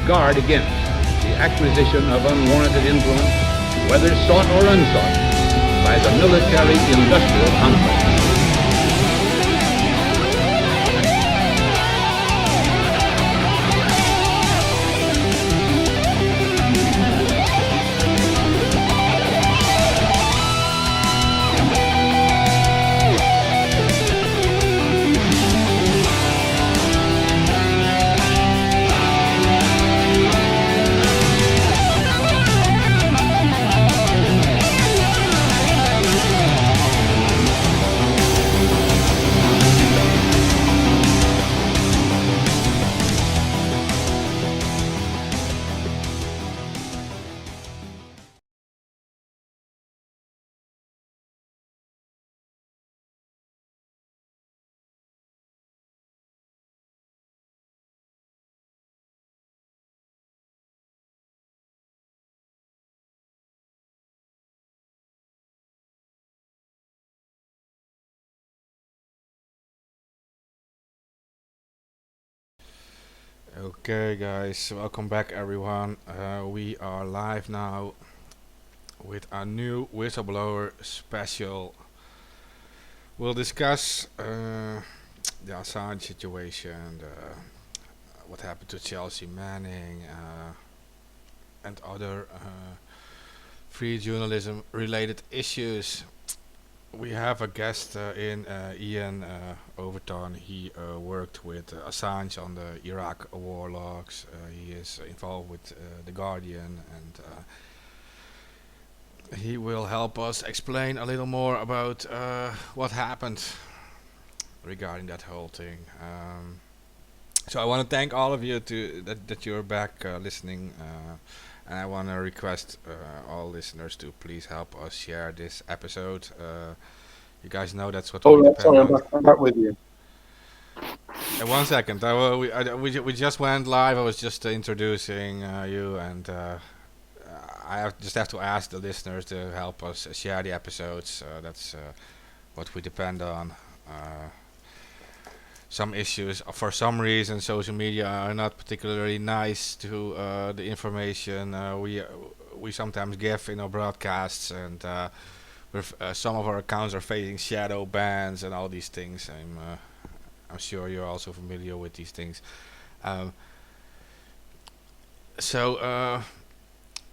guard against the acquisition of unwarranted influence, whether sought or unsought, by the military-industrial complex. Okay, guys, welcome back, everyone. We are live now with a new Whistleblower special. We'll discuss the Assange situation, what happened to Chelsea Manning, and other free journalism related issues. We have a guest in Iain Overton. He worked with Assange on the Iraq war logs. He is involved with The Guardian, and he will help us explain a little more about what happened regarding that whole thing. So I want to thank all of you that you're back listening, and I want to request all listeners to please help us share this episode. You guys know that's what we Oh, depend sorry, on. I'm back with you. 1 second, we just went live. I was just introducing you, and just have to ask the listeners to help us share the episodes. That's what we depend on. Some issues, for some reason, social media are not particularly nice to the information we sometimes give in our broadcasts, and some of our accounts are facing shadow bans and all these things. I'm sure you're also familiar with these things. Um, so,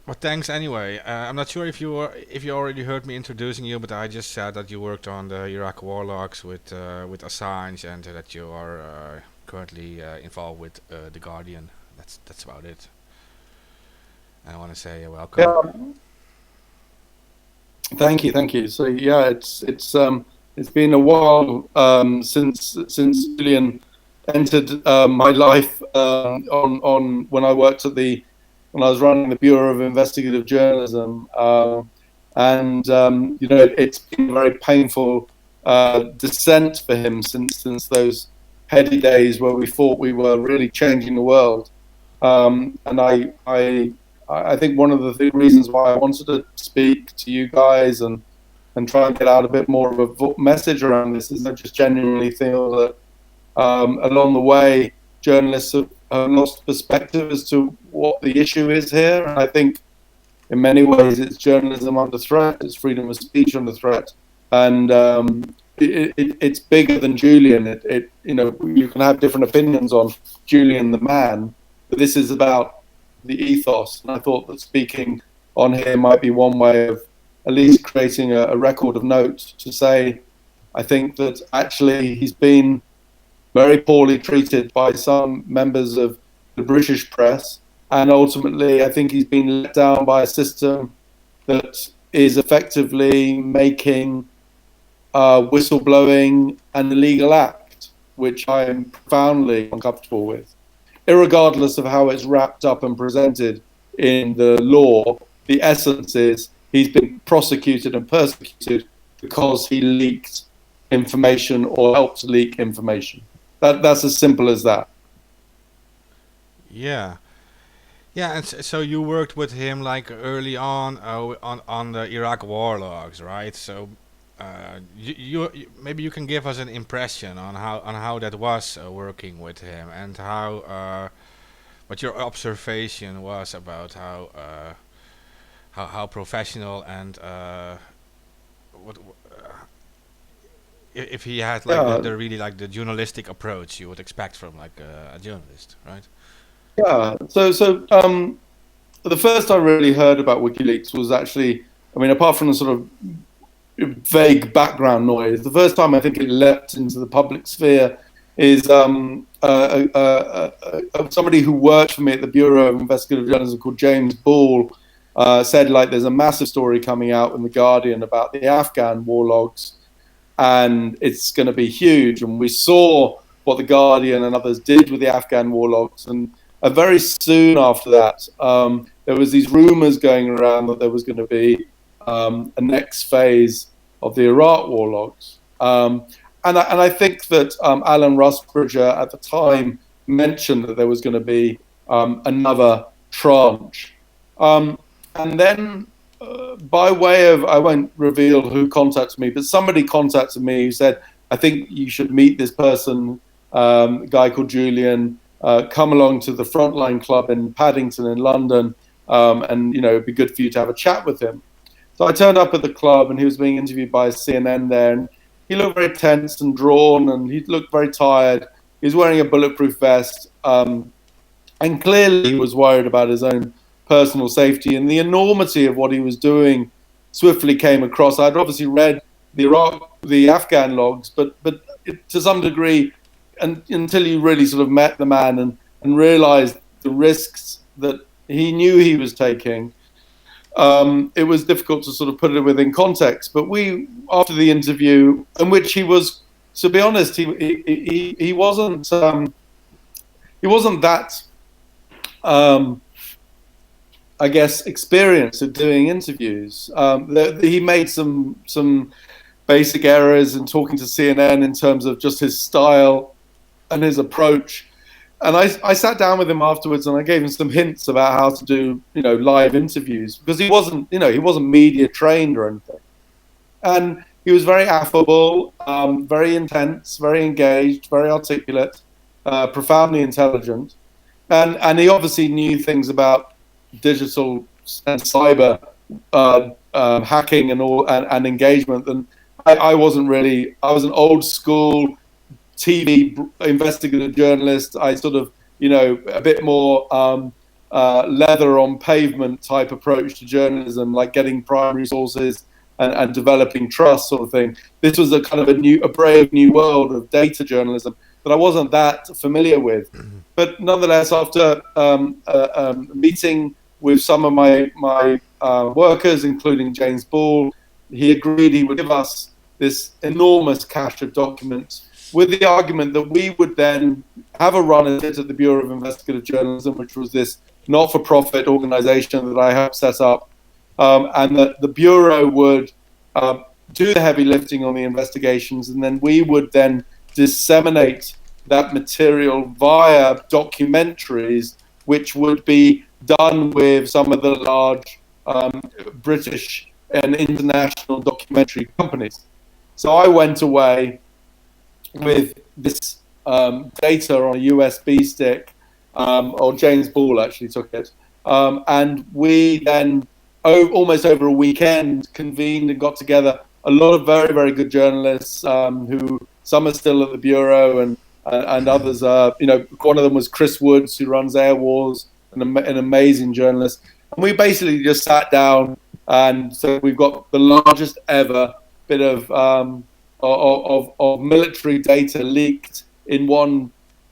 but thanks anyway. I'm not sure if you already heard me introducing you, but I just said that you worked on the Iraq war logs with Assange, and that you are currently involved with The Guardian. That's about it. And I want to say welcome. Yeah, thank you. So yeah, it's been a while since Julian entered my life on when I worked when I was running the Bureau of Investigative Journalism, and it's been a very painful descent for him since those heady days where we thought we were really changing the world. And I think one of the reasons why I wanted to speak to you guys and try and get out a bit more of a message around this is I just genuinely feel that along the way journalists have lost perspective as to what the issue is here. And I think in many ways it's journalism under threat, it's freedom of speech under threat, and it's bigger than Julian. You can have different opinions on Julian the man, but this is about the ethos. And I thought that speaking on here might be one way of at least creating a record of note to say, I think that actually he's been very poorly treated by some members of the British press. And ultimately, I think he's been let down by a system that is effectively making whistleblowing an illegal act, which I am profoundly uncomfortable with. Irregardless of how it's wrapped up and presented in the law, the essence is he's been prosecuted and persecuted because he leaked information or helped leak information. That's as simple as that. Yeah. Yeah, and so you worked with him like early on the Iraq war logs, right? So maybe you can give us an impression on how that was working with him, and how what your observation was about how professional and what if he had like Yeah, the really like the journalistic approach you would expect from like a journalist, right? yeah. So the first I really heard about WikiLeaks was actually, I mean, apart from the sort of vague background noise, the first time I think it leapt into the public sphere is somebody who worked for me at the Bureau of Investigative Journalism called James Ball said, like, there's a massive story coming out in The Guardian about the Afghan war logs, and it's going to be huge. And we saw what The Guardian and others did with the Afghan war logs. And very soon after that, there was these rumors going around that there was going to be a next phase of the Iraq war logs. And I think that Alan Rusbridger at the time mentioned that there was going to be another tranche. And then, by way of, I won't reveal who contacted me, but somebody contacted me who said, I think you should meet this person, a guy called Julian, come along to the Frontline Club in Paddington in London, and, it'd be good for you to have a chat with him. So I turned up at the club, and he was being interviewed by CNN there, and he looked very tense and drawn, and he looked very tired. He was wearing a bulletproof vest, and clearly he was worried about his own personal safety, and the enormity of what he was doing swiftly came across. I'd obviously read the Afghan logs, but to some degree, and until you really sort of met the man and realized the risks that he knew he was taking, it was difficult to sort of put it within context. But we, after the interview, in which he was, to be honest, he wasn't that I guess experienced at doing interviews. He made some basic errors in talking to CNN in terms of just his style and his approach. And I sat down with him afterwards, and I gave him some hints about how to do, live interviews, because he wasn't media trained or anything. And he was very affable, very intense, very engaged, very articulate, profoundly intelligent, and he obviously knew things about digital and cyber hacking and all and engagement. And I wasn't really. I was an old school TV investigative journalist. I sort of, a bit more leather on pavement type approach to journalism, like getting primary sources and developing trust sort of thing. This was a kind of a brave new world of data journalism that I wasn't that familiar with. But nonetheless, after meeting with some of my workers, including James Ball, he agreed he would give us this enormous cache of documents, with the argument that we would then have a run at it at the Bureau of Investigative Journalism, which was this not-for-profit organization that I helped set up, and that the Bureau would do the heavy lifting on the investigations, and then we would then disseminate that material via documentaries, which would be done with some of the large British and international documentary companies. So I went away with this data on a USB stick, or James Ball actually took it, and we then, almost over a weekend, convened and got together a lot of very, very good journalists, who some are still at the Bureau, and others are, one of them was Chris Woods, who runs Air Wars, an amazing journalist. And we basically just sat down, and so we've got the largest ever bit of military data leaked in one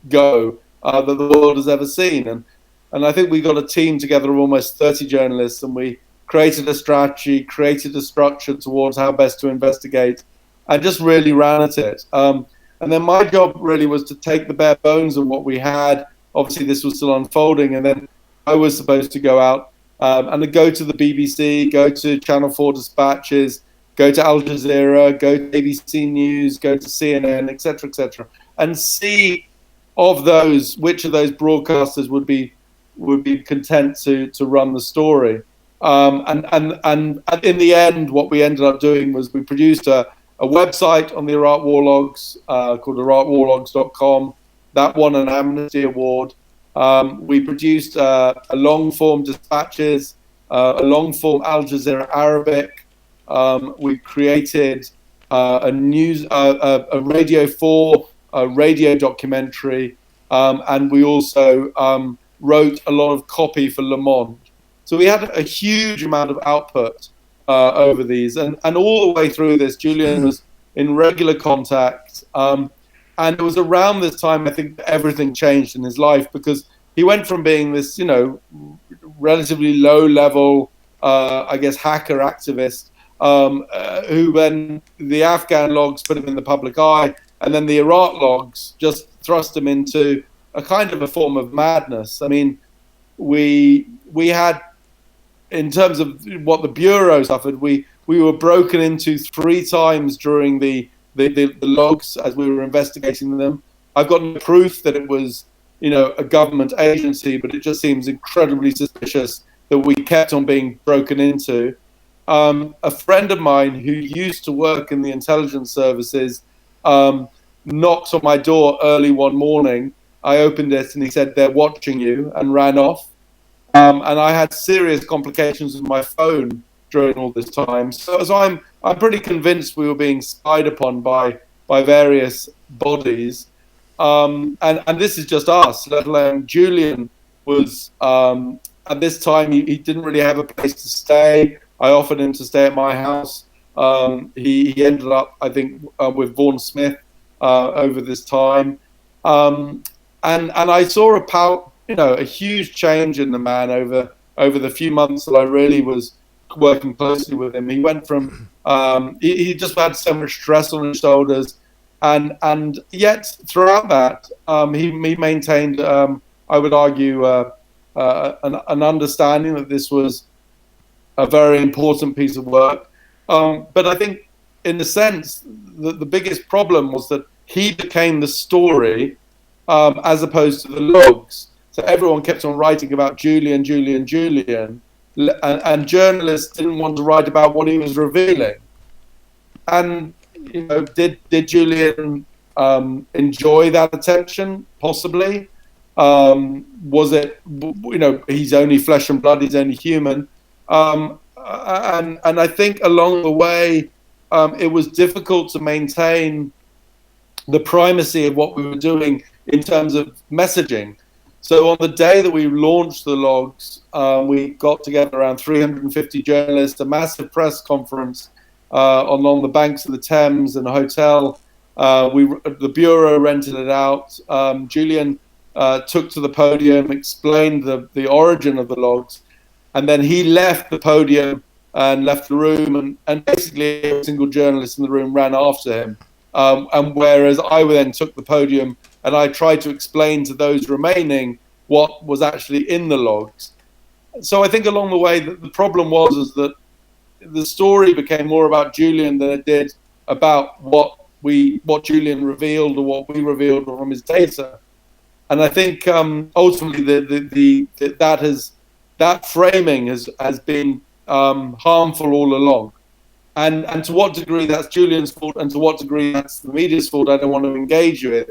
go that the world has ever seen. And I think we got a team together of almost 30 journalists, and we created a strategy, created a structure towards how best to investigate, and just really ran at it. And then my job really was to take the bare bones of what we had. Obviously, this was still unfolding, and then I was supposed to go out and go to the BBC, go to Channel 4 dispatches, go to Al Jazeera, go to ABC News, go to CNN, etc., and see of those which of those broadcasters would be content to run the story. And in the end, what we ended up doing was we produced a website on the Iraq war logs called IraqWarlogs.com. That won an Amnesty Award. We produced a long form dispatches, a long form Al Jazeera Arabic. We created a Radio 4 radio documentary, and we also wrote a lot of copy for Le Monde. So we had a huge amount of output over these, and all the way through this, Julian was in regular contact. And it was around this time, I think, that everything changed in his life, because he went from being this, relatively low level, I guess, hacker activist, who then the Afghan logs put him in the public eye, and then the Iraq logs just thrust him into a kind of a form of madness. I mean, we had, in terms of what the bureau suffered, we were broken into 3 times during the logs as we were investigating them. I've got no proof that it was, a government agency, but it just seems incredibly suspicious that we kept on being broken into. A friend of mine who used to work in the intelligence services knocked on my door early one morning. I opened it and he said, "They're watching you," and ran off. And I had serious complications with my phone during all this time. So I'm pretty convinced we were being spied upon by various bodies. And this is just us, let alone Julian was, at this time, he didn't really have a place to stay. I offered him to stay at my house. He ended up, I think, with Vaughan Smith over this time. And I saw a huge change in the man over the few months that I really was working closely with him. He went from he just had so much stress on his shoulders, and yet throughout that he maintained, I would argue, an understanding that this was a very important piece of work. But I think, in a sense, the biggest problem was that he became the story as opposed to the logs. So everyone kept on writing about Julian, and journalists didn't want to write about what he was revealing. And did Julian enjoy that attention? Possibly. Was it? He's only flesh and blood. He's only human. And I think along the way, it was difficult to maintain the primacy of what we were doing in terms of messaging. So on the day that we launched the logs, we got together around 350 journalists, a massive press conference along the banks of the Thames, in a hotel. The bureau rented it out. Julian took to the podium, explained the origin of the logs, and then he left the podium and left the room, and basically every single journalist in the room ran after him. And whereas I then took the podium and I tried to explain to those remaining what was actually in the logs. So I think along the way the problem was that the story became more about Julian than it did about what Julian revealed or what we revealed from his data. And I think ultimately that framing has been harmful all along. And to what degree that's Julian's fault and to what degree that's the media's fault, I don't want to engage with,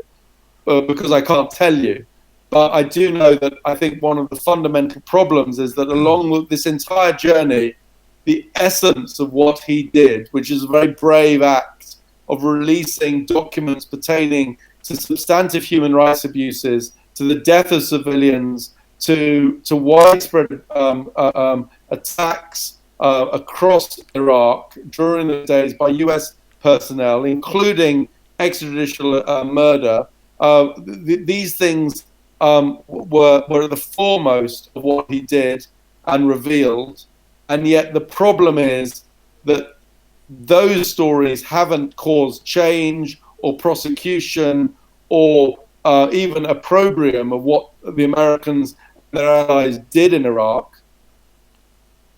because I can't tell you. But I do know that I think one of the fundamental problems is that along with this entire journey, the essence of what he did, which is a very brave act of releasing documents pertaining to substantive human rights abuses, to the death of civilians, to widespread attacks across Iraq during the days by US personnel, including extrajudicial murder. These things were the foremost of what he did and revealed. And yet the problem is that those stories haven't caused change or prosecution or even opprobrium of what the Americans and their allies did in Iraq.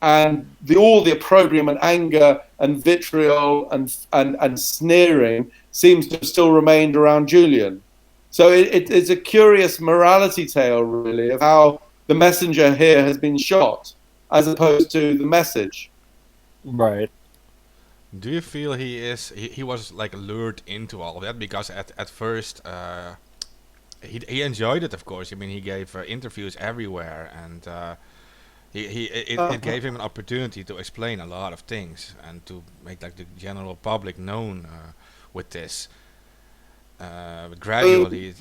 And all the opprobrium and anger and vitriol and sneering seems to have still remained around Julian. So it's a curious morality tale, really, of how the messenger here has been shot as opposed to the message. Right. Do you feel he was like lured into all of that? Because at first he enjoyed it, of course. I mean, he gave interviews everywhere, and it gave him an opportunity to explain a lot of things and to make like the general public known with this. But gradually,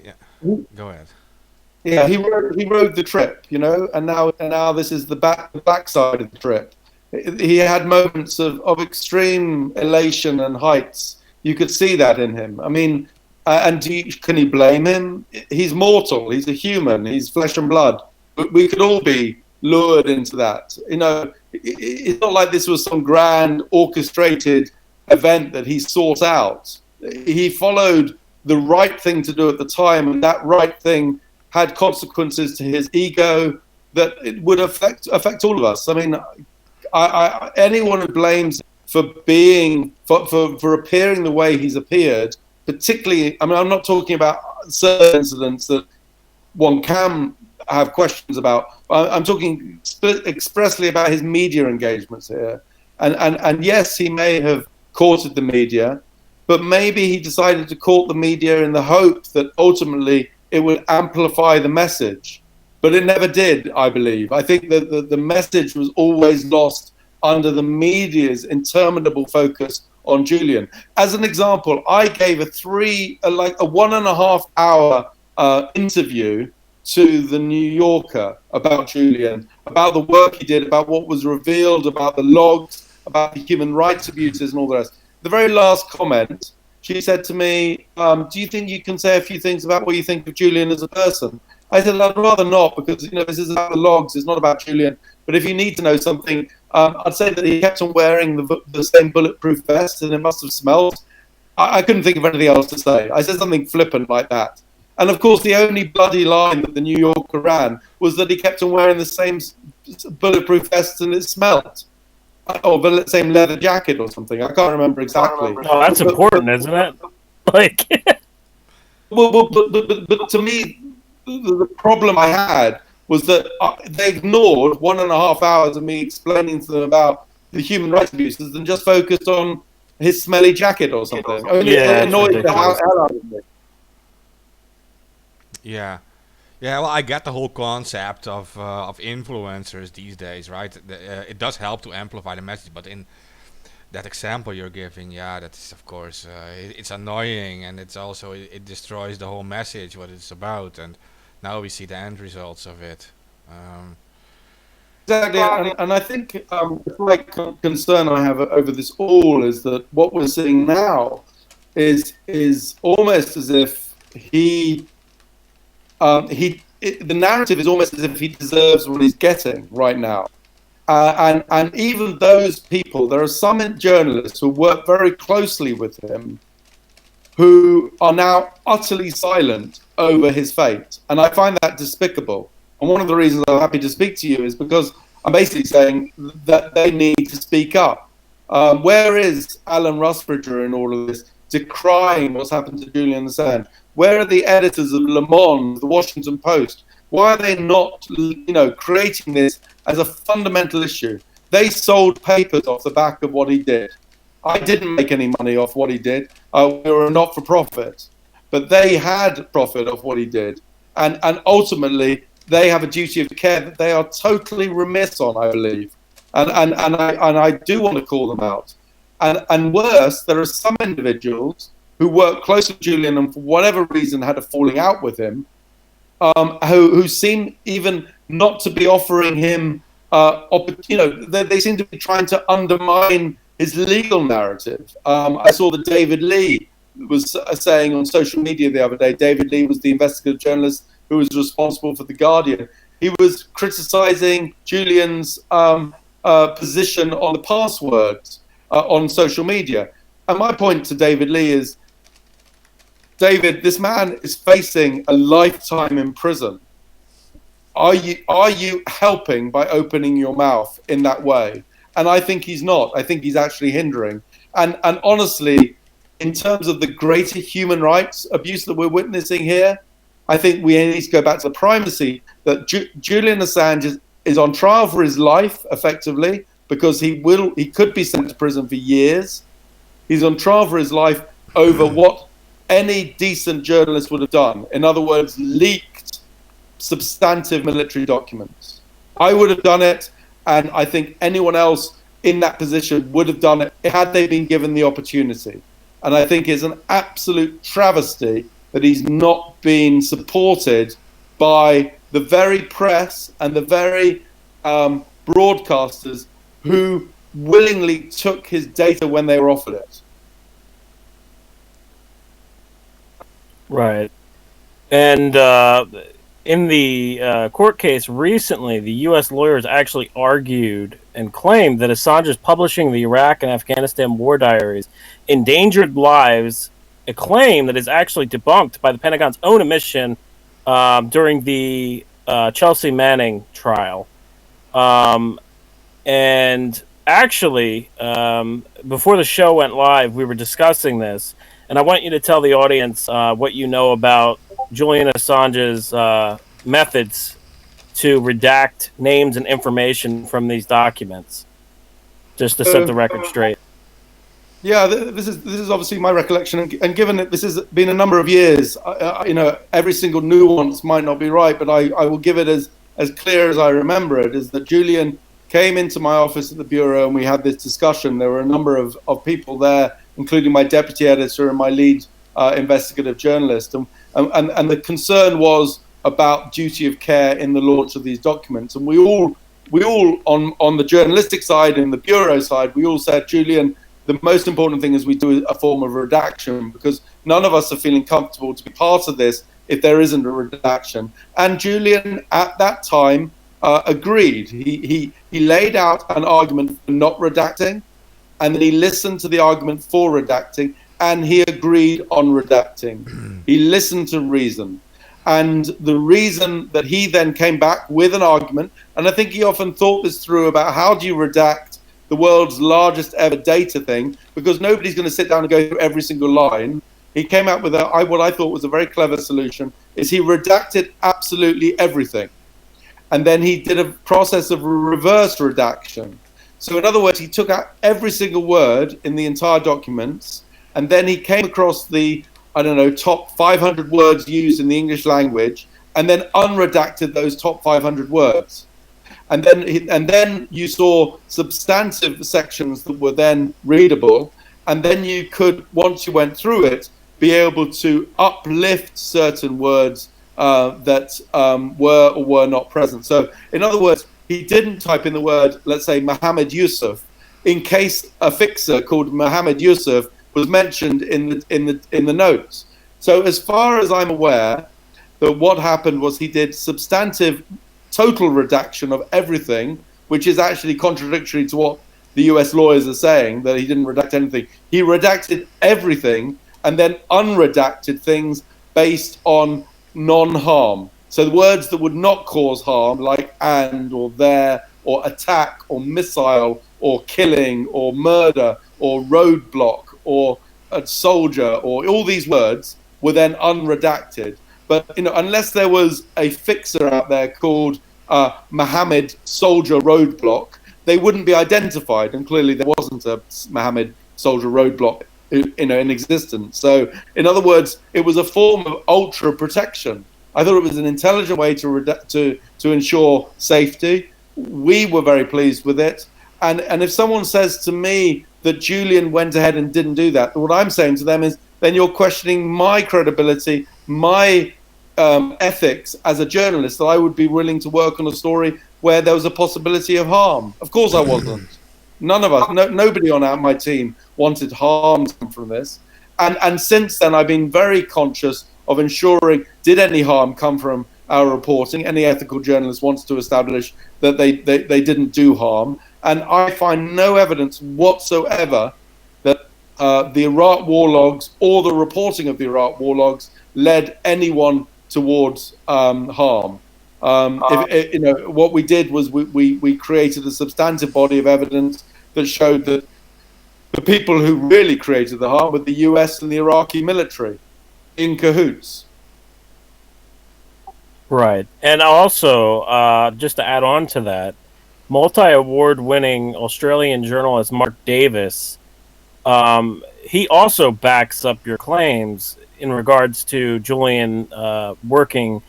go ahead. Yeah, he rode the trip, and now this is the backside of the trip. He had moments of extreme elation and heights. You could see that in him. I mean, and can you blame him? He's mortal. He's a human. He's flesh and blood. But we could all be lured into that. It's not like this was some grand orchestrated event that he sought out. He followed the right thing to do at the time, and that right thing had consequences to his ego that it would affect all of us. I mean, anyone who blames for appearing the way he's appeared, particularly, I mean, I'm not talking about certain incidents that one can have questions about. I'm talking expressly about his media engagements here. And yes, he may have courted the media, but maybe he decided to court the media in the hope that ultimately it would amplify the message. But it never did, I believe. I think that the message was always lost under the media's interminable focus on Julian. As an example, I gave a 1.5 hour interview to the New Yorker about Julian, about the work he did, about what was revealed, about the logs, about the human rights abuses and all the rest. The very last comment, she said to me, do you think you can say a few things about what you think of Julian as a person? I said, I'd rather not, because this is about the logs, it's not about Julian. But if you need to know something, I'd say that he kept on wearing the same bulletproof vest, and it must have smelled. I couldn't think of anything else to say. I said something flippant like that. And of course, the only bloody line that the New Yorker ran was that he kept on wearing the same bulletproof vest and it smelled. Or the same leather jacket or something. I can't remember exactly. Oh, that's important, isn't it? Like, but to me, the problem I had was that they ignored 1.5 hours of me explaining to them about the human rights abuses and just focused on his smelly jacket or something. Yeah, it annoyed the hell out of me. Yeah. Yeah, well, I get the whole concept of influencers these days, right? It does help to amplify the message, but in that example you're giving, yeah, that's of course it's annoying, and it's also it destroys the whole message, what it's about, and now we see the end results of it. Exactly, and I think the slight concern I have over this all is that what we're seeing now is almost as if the narrative is almost as if he deserves what he's getting right now. And even those people, there are some journalists who work very closely with him who are now utterly silent over his fate. And I find that despicable. And one of the reasons I'm happy to speak to you is because I'm basically saying that they need to speak up. Where is Alan Rusbridger in all of this, decrying what's happened to Julian Assange? Where are the editors of Le Monde, the Washington Post? Why are they not, creating this as a fundamental issue? They sold papers off the back of what he did. I didn't make any money off what he did. We were a not-for-profit. But they had profit off what he did. And ultimately, they have a duty of care that they are totally remiss on, I believe. And I do want to call them out. And worse, there are some individuals who worked close with Julian and for whatever reason had a falling out with him, who seem even not to be offering him, they seem to be trying to undermine his legal narrative. I saw that David Lee was saying on social media the other day, David Lee was the investigative journalist who was responsible for The Guardian. He was criticizing Julian's position on the passwords on social media. And my point to David Lee is, David, this man is facing a lifetime in prison. Are you helping by opening your mouth in that way? And I think he's not. I think he's actually hindering. And honestly, in terms of the greater human rights abuse that we're witnessing here, I think we need to go back to the primacy that Julian Assange is on trial for his life, effectively, because he could be sent to prison for years. He's on trial for his life over what any decent journalist would have done. In other words, leaked substantive military documents. I would have done it, and I think anyone else in that position would have done it had they been given the opportunity. And I think it's an absolute travesty that he's not been supported by the very press and the very broadcasters who willingly took his data when they were offered it. Right. And in the court case recently, the U.S. lawyers actually argued and claimed that Assange's publishing the Iraq and Afghanistan war diaries endangered lives, a claim that is actually debunked by the Pentagon's own admission during the Chelsea Manning trial. And actually, before the show went live, we were discussing this, and I want you to tell the audience what you know about Julian Assange's methods to redact names and information from these documents, just to set the record straight. Yeah, this is obviously my recollection, and given that this has been a number of years, every single nuance might not be right, but I will give it as clear as I remember it, is that Julian came into my office at the Bureau and we had this discussion. There were a number of people there, including my deputy editor and my lead investigative journalist, and the concern was about duty of care in the launch of these documents. And we all on the journalistic side and the Bureau side, we all said, Julian, the most important thing is we do a form of redaction, because none of us are feeling comfortable to be part of this if there isn't a redaction. And Julian, at that time, agreed. He laid out an argument for not redacting, and then he listened to the argument for redacting, and he agreed on redacting. He listened to reason. And the reason that he then came back with an argument, and I think he often thought this through about how do you redact the world's largest ever data thing, because nobody's going to sit down and go through every single line. He came out with what I thought was a very clever solution, is he redacted absolutely everything. And then he did a process of reverse redaction. So in other words, he took out every single word in the entire documents, and then he came across the, top 500 words used in the English language, and then unredacted those top 500 words. And then you saw substantive sections that were then readable, and then you could, once you went through it, be able to uplift certain words that were or were not present. So, in other words, he didn't type in the word, let's say, Mohammed Yusuf, in case a fixer called Mohammed Yusuf was mentioned in the notes. So, as far as I'm aware, that what happened was he did substantive total redaction of everything, which is actually contradictory to what the US lawyers are saying, that he didn't redact anything. He redacted everything and then unredacted things based on non-harm. So the words that would not cause harm, like and or there or attack or missile or killing or murder or roadblock or a soldier, or all these words were then unredacted. But unless there was a fixer out there called Mohammed Soldier Roadblock, they wouldn't be identified. And clearly there wasn't a Mohammed Soldier Roadblock in existence. So in other words, it was a form of ultra protection. I thought it was an intelligent way to ensure safety. We were very pleased with it. And if someone says to me that Julian went ahead and didn't do that, what I'm saying to them is, then you're questioning my credibility, my ethics as a journalist, that I would be willing to work on a story where there was a possibility of harm. Of course I wasn't. None of us, nobody on my team wanted harm to come from this. And since then, I've been very conscious of ensuring, did any harm come from our reporting? Any ethical journalist wants to establish that they didn't do harm. And I find no evidence whatsoever that the Iraq war logs or the reporting of the Iraq war logs led anyone towards harm. What we did was we created a substantive body of evidence that showed that the people who really created the harm were the US and the Iraqi military in cahoots. Right. And also, just to add on to that, multi-award winning Australian journalist Mark Davis he also backs up your claims in regards to Julian working,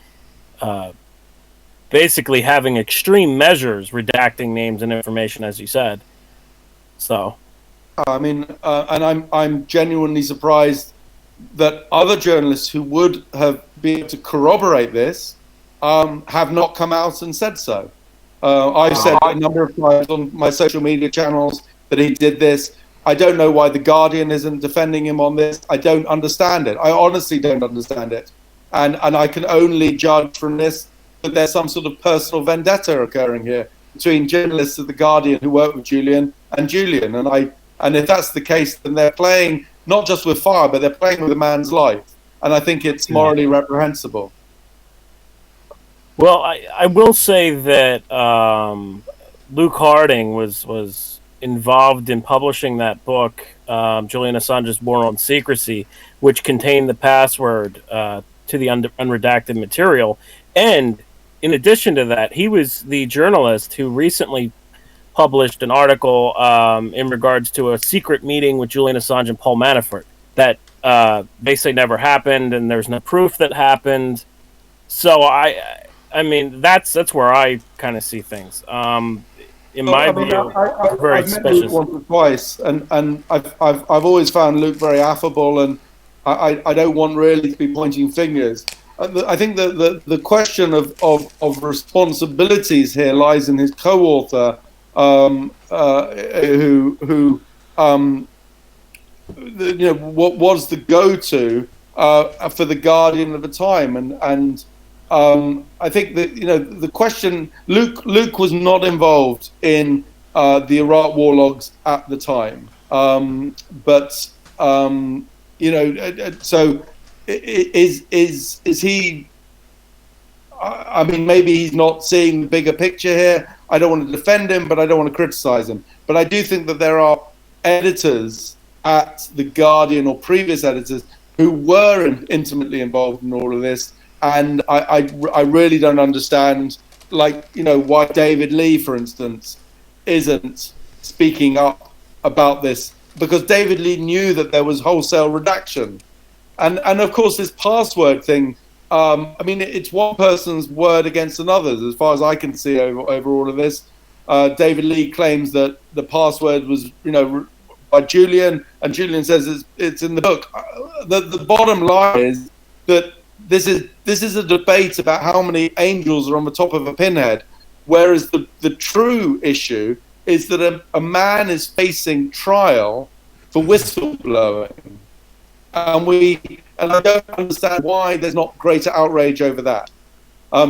basically having extreme measures, redacting names and information, as you said. So, I mean, and I'm genuinely surprised that other journalists who would have been able to corroborate this have not come out and said so. I've said a number of times on my social media channels that he did this. I don't know why the Guardian isn't defending him on this. I don't understand it. I honestly don't understand it, and I can only judge from this that there's some sort of personal vendetta occurring here between journalists of the Guardian who work with Julian and Julian. And if that's the case, then they're playing not just with fire, but they're playing with a man's life. And I think it's morally reprehensible. well, I will say that Luke Harding was involved in publishing that book, Julian Assange's War on Secrecy, which contained the password to the unredacted material. And in addition to that, he was the journalist who recently published an article in regards to a secret meeting with Julian Assange and Paul Manafort that basically never happened, and there's no proof that happened. So I mean, that's where I kind of see things. In my view, very I've met suspicious. Luke once or twice, and I've always found Luke very affable, and I don't want really to be pointing fingers. I think the question of responsibilities here lies in his co-author, what was the go-to for the Guardian at the time, and I think that the question, Luke was not involved in the Iraq war logs at the time, but so is he? I mean, maybe he's not seeing the bigger picture here. I don't want to defend him, but I don't want to criticize him. But I do think that there are editors at The Guardian, or previous editors, who were intimately involved in all of this. And I really don't understand, why David Lee, for instance, isn't speaking up about this. Because David Lee knew that there was wholesale redaction. And of course, this password thing, I mean, it's one person's word against another's, as far as I can see over all of this. David Lee claims that the password was, by Julian, and Julian says it's in the book. The bottom line is that this is a debate about how many angels are on the top of a pinhead, whereas the true issue is that a man is facing trial for whistleblowing. And I don't understand why there's not greater outrage over that.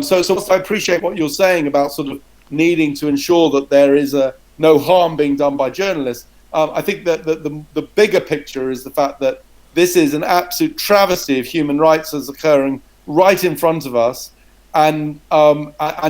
So I appreciate what you're saying about sort of needing to ensure that there is no harm being done by journalists. I think that the bigger picture is the fact that this is an absolute travesty of human rights that's occurring right in front of us, and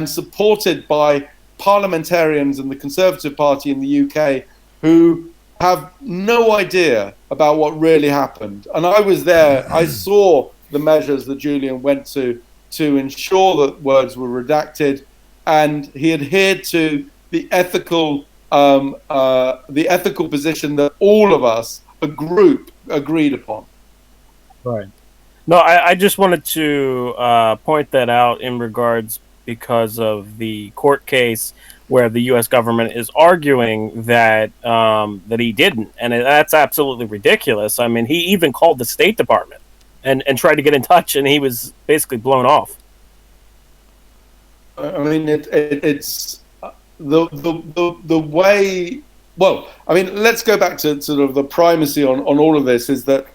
supported by parliamentarians in the Conservative Party in the UK who have no idea about what really happened. And I was there. I saw the measures that Julian went to ensure that words were redacted, and he adhered to the ethical position that all of us, a group, agreed upon. Right. No, I just wanted to point that out in regards, because of the court case where the U.S. government is arguing that that he didn't, and that's absolutely ridiculous. I mean, he even called the State Department and tried to get in touch, and he was basically blown off. I mean, it's the way. Well, I mean, let's go back to sort of the primacy on all of this. Is that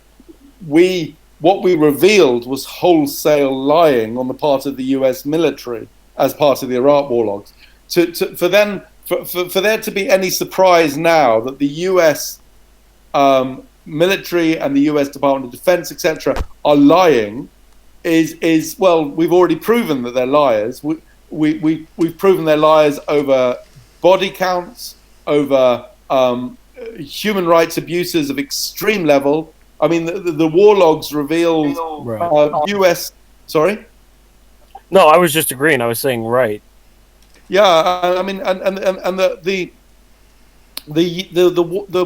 what we revealed was wholesale lying on the part of the U.S. military as part of the Iraq war logs. For there to be any surprise now that the U.S. Military and the U.S. Department of Defense, etc., are lying, is well, we've already proven that they're liars. We've proven they're liars over body counts, over human rights abuses of extreme level. I mean, the war logs revealed U.S. Sorry? No, I was just agreeing. I was saying right. Yeah, I mean, and the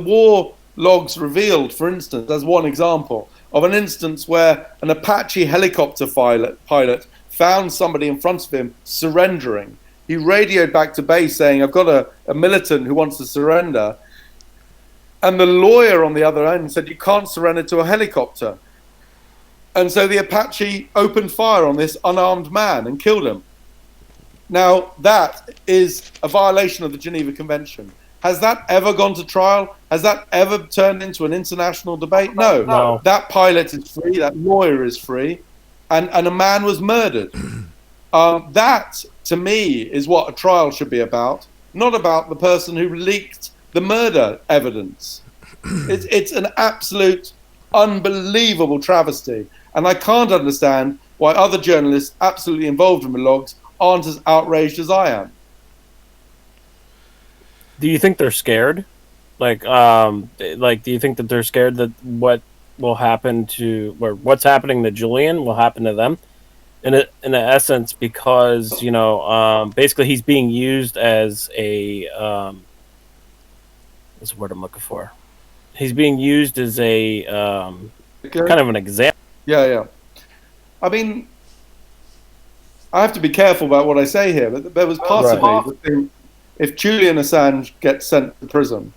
war logs revealed, for instance, as one example, of an instance where an Apache helicopter pilot found somebody in front of him surrendering. He radioed back to base saying, I've got a militant who wants to surrender. And the lawyer on the other end said, you can't surrender to a helicopter. And so the Apache opened fire on this unarmed man and killed him. Now, that is a violation of the Geneva Convention. Has that ever gone to trial? Has that ever turned into an international debate? No. That pilot is free, that lawyer is free, and a man was murdered. That, to me, is what a trial should be about, not about the person who leaked the murder evidence. It's an absolute unbelievable travesty. And I can't understand why other journalists absolutely involved in the logs aren't as outraged as I am. Do you think they're scared? Do you think that they're scared that what will happen to, or what's happening to Julian will happen to them? In essence, because, basically he's being used as a, what's the word I'm looking for? He's being used as a, kind of an example. Yeah. I mean, I have to be careful about what I say here, but there was part of me that think if Julian Assange gets sent to prison,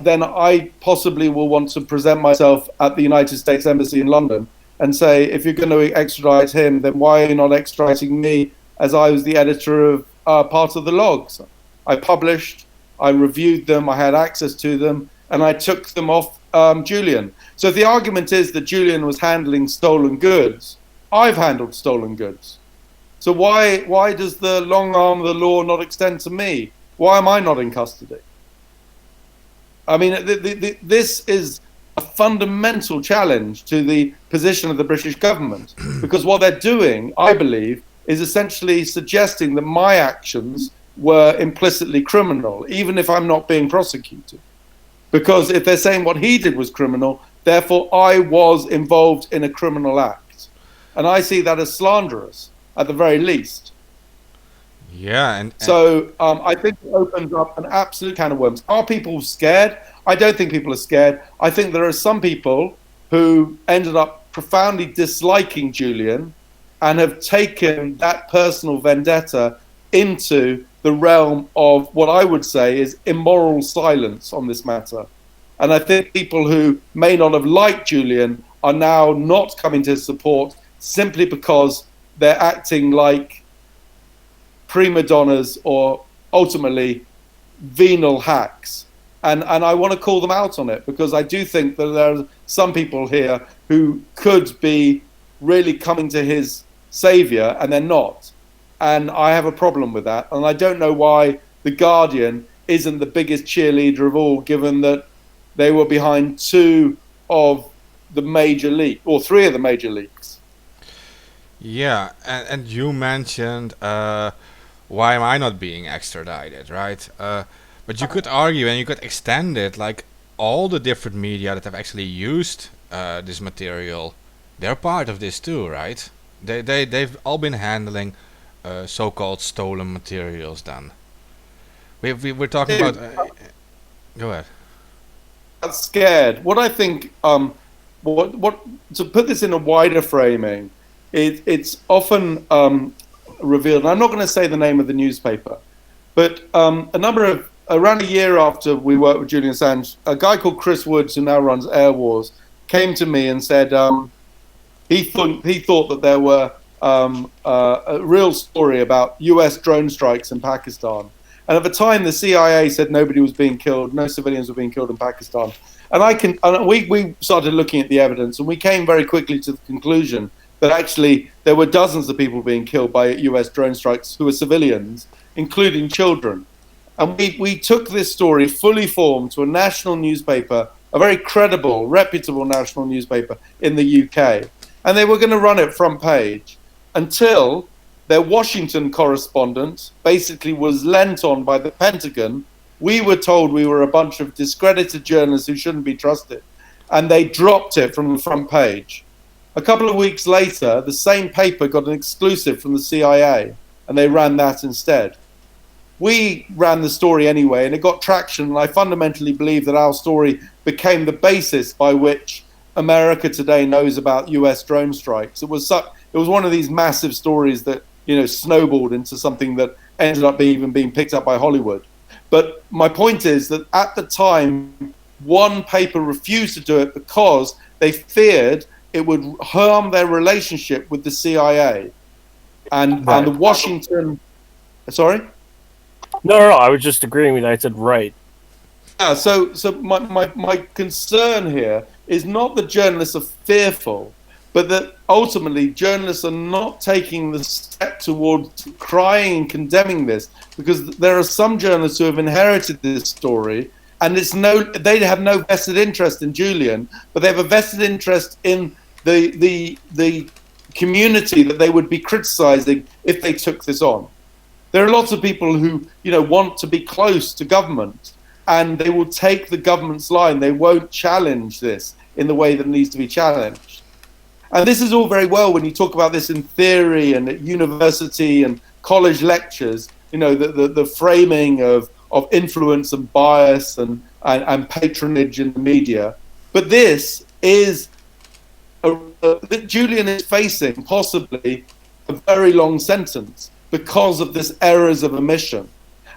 then I possibly will want to present myself at the United States Embassy in London and say, if you're going to extradite him, then why are you not extraditing me, as I was the editor of part of the logs? I published, I reviewed them, I had access to them, and I took them off Julian. So if the argument is that Julian was handling stolen goods, I've handled stolen goods. So why does the long arm of the law not extend to me? Why am I not in custody? I mean, this is a fundamental challenge to the position of the British government, because what they're doing, I believe, is essentially suggesting that my actions were implicitly criminal, even if I'm not being prosecuted. Because if they're saying what he did was criminal, therefore I was involved in a criminal act. And I see that as slanderous, at the very least. Yeah, so I think it opens up an absolute can of worms. Are people scared? I don't think people are scared. I think there are some people who ended up profoundly disliking Julian and have taken that personal vendetta into the realm of what I would say is immoral silence on this matter. And I think people who may not have liked Julian are now not coming to his support simply because they're acting like prima donnas or ultimately venal hacks. And I want to call them out on it, because I do think that there are some people here who could be really coming to his savior and they're not. And I have a problem with that. And I don't know why The Guardian isn't the biggest cheerleader of all, given that they were behind two of the major leaks, or three of the major leaks. Yeah, and you mentioned why am I not being extradited, right? But you could argue and you could extend it, like all the different media that have actually used this material, they're part of this too, right? They've all been handling so-called stolen materials then. We're talking about... go ahead. I'm scared. What I think, what to put this in a wider framing, it's often revealed, and I'm not going to say the name of the newspaper, but around a year after we worked with Julian Assange, a guy called Chris Woods, who now runs Air Wars, came to me and said he thought that there were a real story about US drone strikes in Pakistan. And at the time, the CIA said nobody was being killed, no civilians were being killed in Pakistan. And we started looking at the evidence, and we came very quickly to the conclusion that actually there were dozens of people being killed by US drone strikes who were civilians, including children. And we took this story fully formed to a national newspaper, a very credible, reputable national newspaper in the UK. And they were going to run it front page until their Washington correspondent basically was lent on by the Pentagon. We were told we were a bunch of discredited journalists who shouldn't be trusted. And they dropped it from the front page. A couple of weeks later, the same paper got an exclusive from the CIA, and they ran that instead. we ran the story anyway, and it got traction. And I fundamentally believe that our story became the basis by which America today knows about U.S. drone strikes. It was one of these massive stories that snowballed into something that ended up even being picked up by Hollywood. But my point is that at the time, one paper refused to do it because they feared it would harm their relationship with the CIA and the Washington. Sorry. No, I was just agreeing with you. I said right. Yeah, so my concern here is not that journalists are fearful, but that ultimately journalists are not taking the step towards crying and condemning this, because there are some journalists who have inherited this story, and they have no vested interest in Julian, but they have a vested interest in the community that they would be criticizing if they took this on. There are lots of people who want to be close to government, and they will take the government's line. They won't challenge this in the way that it needs to be challenged. And this is all very well when you talk about this in theory and at university and college lectures, the framing of influence and bias and patronage in the media. But this is that Julian is facing possibly a very long sentence because of this errors of omission.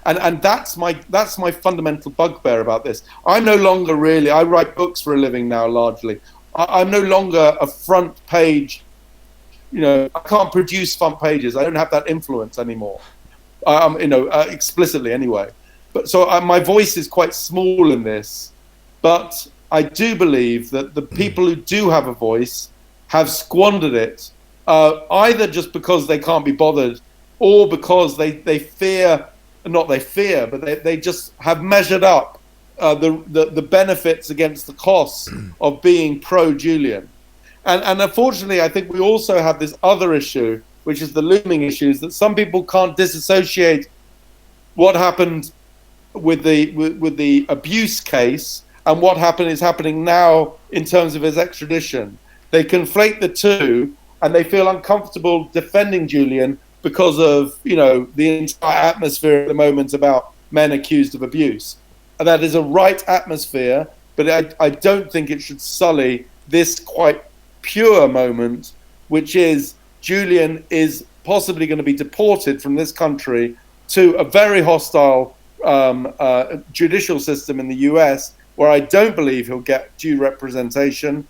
And that's my fundamental bugbear about this. I'm no longer I write books for a living now, largely. I'm no longer a front page, I can't produce front pages. I don't have that influence anymore, explicitly anyway. But so my voice is quite small in this, but I do believe that the people who do have a voice have squandered it, either just because they can't be bothered or because they fear, not they fear, but they just have measured up the benefits against the costs of being pro-Julian. And unfortunately, I think we also have this other issue, which is the looming issues, that some people can't disassociate what happened with the abuse case and what is happening now in terms of his extradition. They conflate the two, and they feel uncomfortable defending Julian because of the entire atmosphere at the moment about men accused of abuse. And that is a right atmosphere, but I don't think it should sully this quite pure moment, which is Julian is possibly going to be deported from this country to a very hostile judicial system in the US, where I don't believe he'll get due representation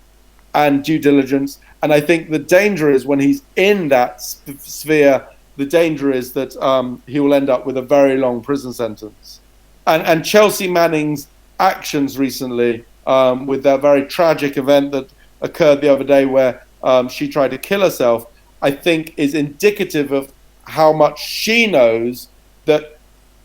and due diligence. And I think the danger is when he's in that sphere, the danger is that he will end up with a very long prison sentence. And Chelsea Manning's actions recently, with that very tragic event that occurred the other day where she tried to kill herself, I think is indicative of how much she knows that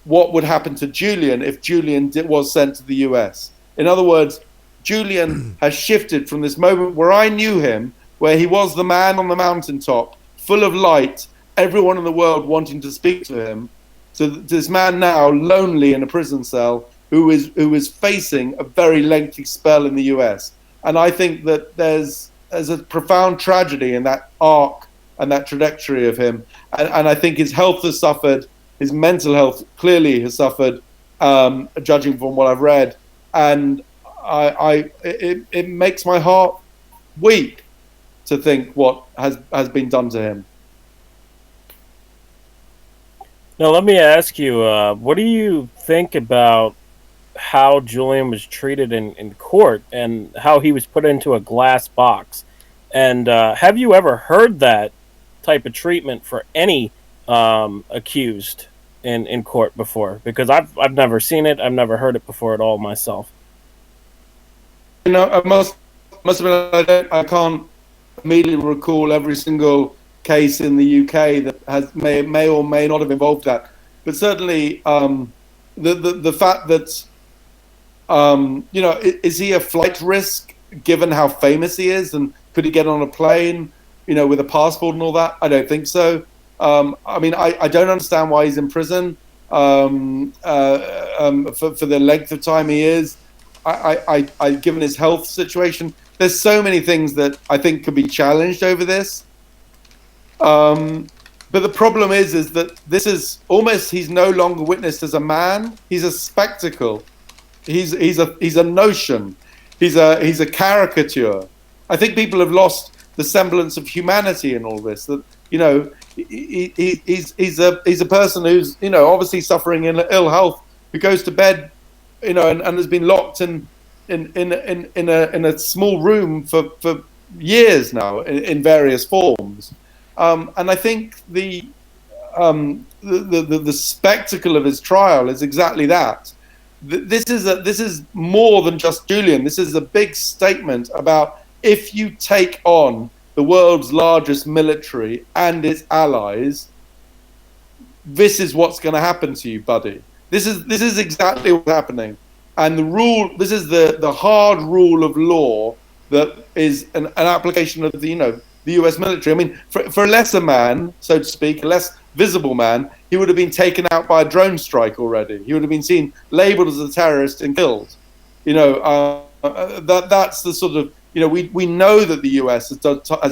what would happen to Julian if Julian was sent to the US. In other words, Julian has shifted from this moment where I knew him, where he was the man on the mountaintop, full of light, everyone in the world wanting to speak to him, to this man now lonely in a prison cell who is facing a very lengthy spell in the US. And I think that there's a profound tragedy in that arc and that trajectory of him. And I think his health has suffered, his mental health clearly has suffered, judging from what I've read. And it makes my heart weep to think what has been done to him. Now, let me ask you, what do you think about how Julian was treated in court and how he was put into a glass box? And have you ever heard that type of treatment for any accused in court before? Because I've never seen it. I've never heard it before at all myself. I must admit, I can't immediately recall every single case in the UK that may or may not have involved that. But certainly, the fact that is he a flight risk given how famous he is, and could he get on a plane, with a passport and all that? I don't think so. I don't understand why he's in prison for the length of time he is. I given his health situation, there's so many things that I think could be challenged over this. But the problem is that this is almost, he's no longer witnessed as a man. He's a spectacle. He's a notion. He's a caricature. I think people have lost the semblance of humanity in all this. That, you know, he's a person who's, you know, obviously suffering in ill health, who goes to bed, you know, and has been locked in a small room for years now in various forms. And I think the spectacle of his trial is exactly that. This is more than just Julian. This is a big statement about, if you take on the world's largest military and its allies, this is what's going to happen to you, buddy. This is exactly what's happening. And the rule, this is the hard rule of law that is an application of the, you know, the US military. I mean, for a lesser man, so to speak, a less visible man, he would have been taken out by a drone strike already. He would have been seen, labeled as a terrorist and killed. You know, that's the sort of, you know, we know that the US has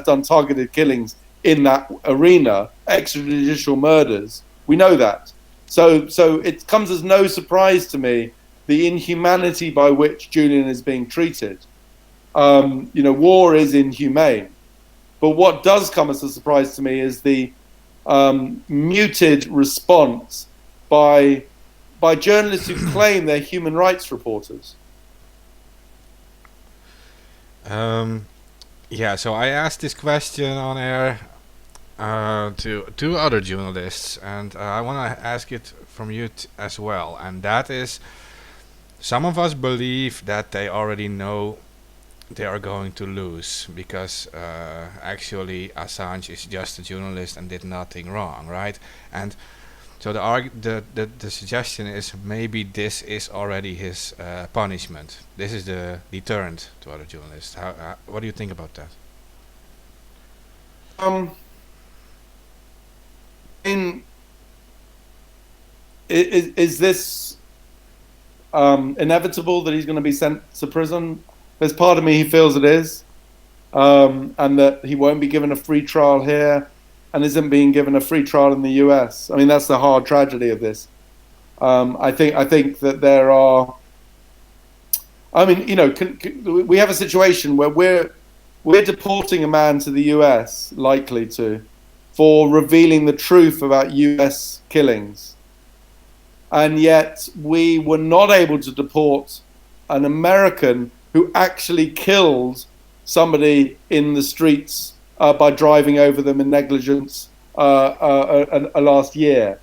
done targeted killings in that arena, extrajudicial murders. We know that. So it comes as no surprise to me, the inhumanity by which Julian is being treated. You know, war is inhumane. But what does come as a surprise to me is the muted response by journalists who claim they're human rights reporters. Yeah, so I asked this question on air to two other journalists, and I want to ask it from you as well. And that is, some of us believe that they already know they are going to lose because actually Assange is just a journalist and did nothing wrong, right? And so the suggestion is, maybe this is already his punishment. This is the deterrent to other journalists. What do you think about that? Is this inevitable that he's going to be sent to prison? There's part of me who feels it is, and that he won't be given a free trial here, and isn't being given a free trial in the US. I mean, that's the hard tragedy of this. I think that there are. I mean, you know, we have a situation where we're deporting a man to the US, likely to, for revealing the truth about US killings, and yet we were not able to deport an American who actually killed somebody in the streets by driving over them in negligence last year.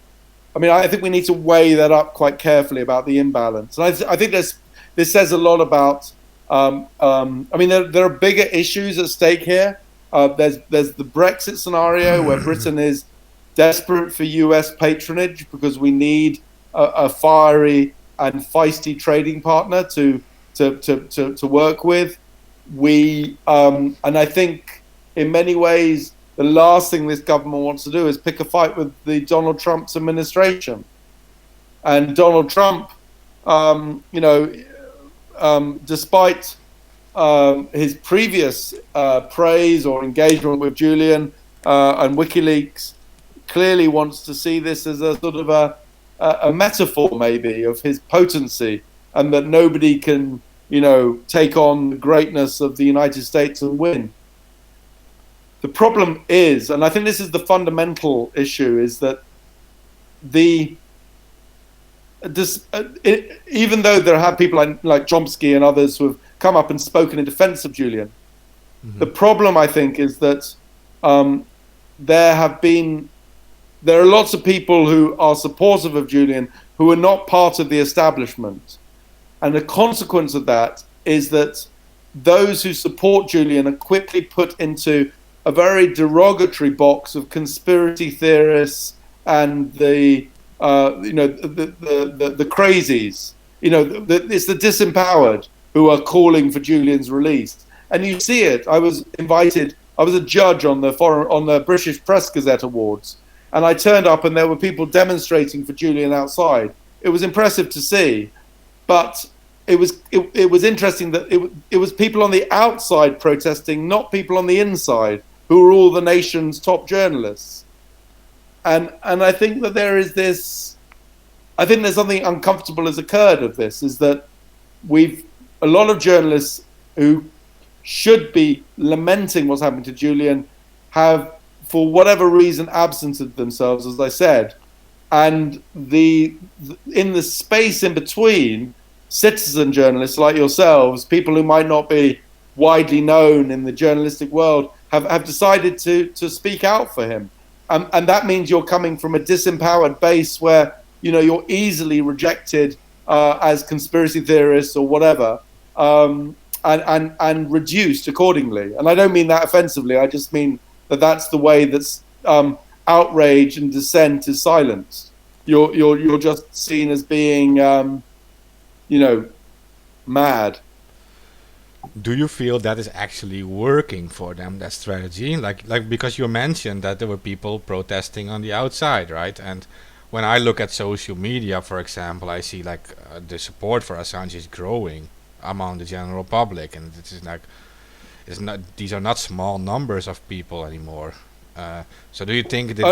I mean, I think we need to weigh that up quite carefully about the imbalance. And I think this says a lot about. I mean, there are bigger issues at stake here. There's the Brexit scenario where Britain is desperate for US patronage because we need a fiery and feisty trading partner to work with. And I think in many ways the last thing this government wants to do is pick a fight with the Donald Trump's administration. And Donald Trump, you know, despite his previous praise or engagement with Julian and WikiLeaks, clearly wants to see this as a sort of a metaphor maybe of his potency, and that nobody can, you know, take on the greatness of the United States and win. The problem is, and I think this is the fundamental issue, is that even though there have people like Chomsky and others who have come up and spoken in defense of Julian, the problem, I think, is that there are lots of people who are supportive of Julian who are not part of the establishment. And the consequence of that is that those who support Julian are quickly put into a very derogatory box of conspiracy theorists and the crazies. You know, it's the disempowered who are calling for Julian's release. And you see it. I was a judge on the British Press Gazette Awards, and I turned up and there were people demonstrating for Julian outside. It was impressive to see, but it was interesting that it was people on the outside protesting, not people on the inside who were all the nation's top journalists. I think that there is this. I think there's something uncomfortable has occurred of this. Is that a lot of journalists who should be lamenting what's happened to Julian have, for whatever reason, absented themselves, as I said, and in the space in between, citizen journalists like yourselves, people who might not be widely known in the journalistic world, have decided to speak out for him, and that means you're coming from a disempowered base where you're easily rejected as conspiracy theorists or whatever, and reduced accordingly. And I don't mean that offensively. I just mean that that's the way that's outrage and dissent is silenced. You're just seen as being mad. Do you feel that is actually working for them, that strategy? Like because you mentioned that there were people protesting on the outside, right? And when I look at social media, for example, I see the support for Assange is growing among the general public, and these are not small numbers of people anymore. So do you think that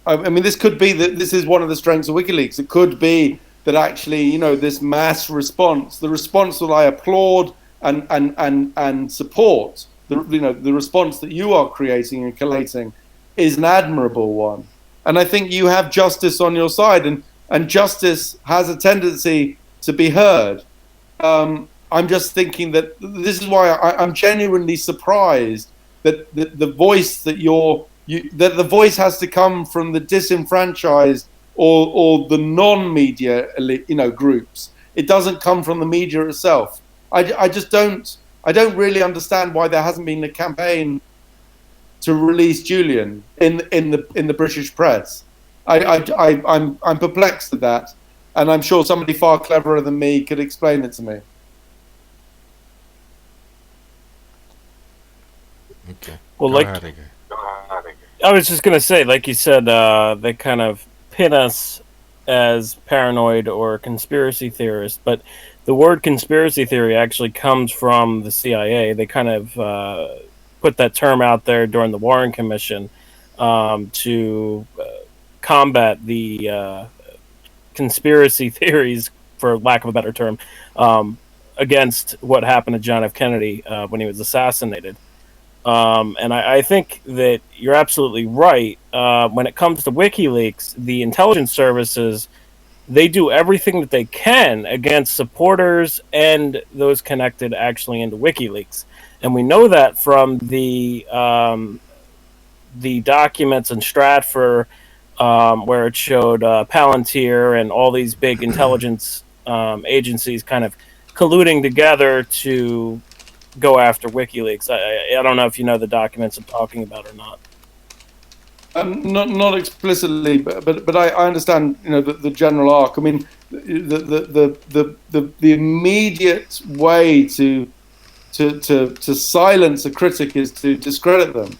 I mean, this could be that this is one of the strengths of WikiLeaks. It could be that actually, this mass response, the response that I applaud and support, the response that you are creating and collating, is an admirable one. And I think you have justice on your side, and justice has a tendency to be heard. I'm just thinking that this is why I'm genuinely surprised that the voice that that the voice has to come from the disenfranchised or the non-media groups. It doesn't come from the media itself. I don't really understand why there hasn't been a campaign to release Julian in the British press. I'm perplexed at that, and I'm sure somebody far cleverer than me could explain it to me. Okay. Well, I was just gonna say, like you said, they kind of pin us as paranoid or conspiracy theorists, but the word conspiracy theory actually comes from the CIA. They kind of put that term out there during the Warren Commission to combat the conspiracy theories, for lack of a better term, against what happened to John F. Kennedy when he was assassinated. And I think that you're absolutely right. When it comes to WikiLeaks, the intelligence services, they do everything that they can against supporters and those connected actually into WikiLeaks. And we know that from the documents in Stratfor, where it showed Palantir and all these big intelligence agencies kind of colluding together to go after WikiLeaks. I don't know if you know the documents I'm talking about or not. Not explicitly, but I understand the general arc. I mean, the immediate way to silence a critic is to discredit them,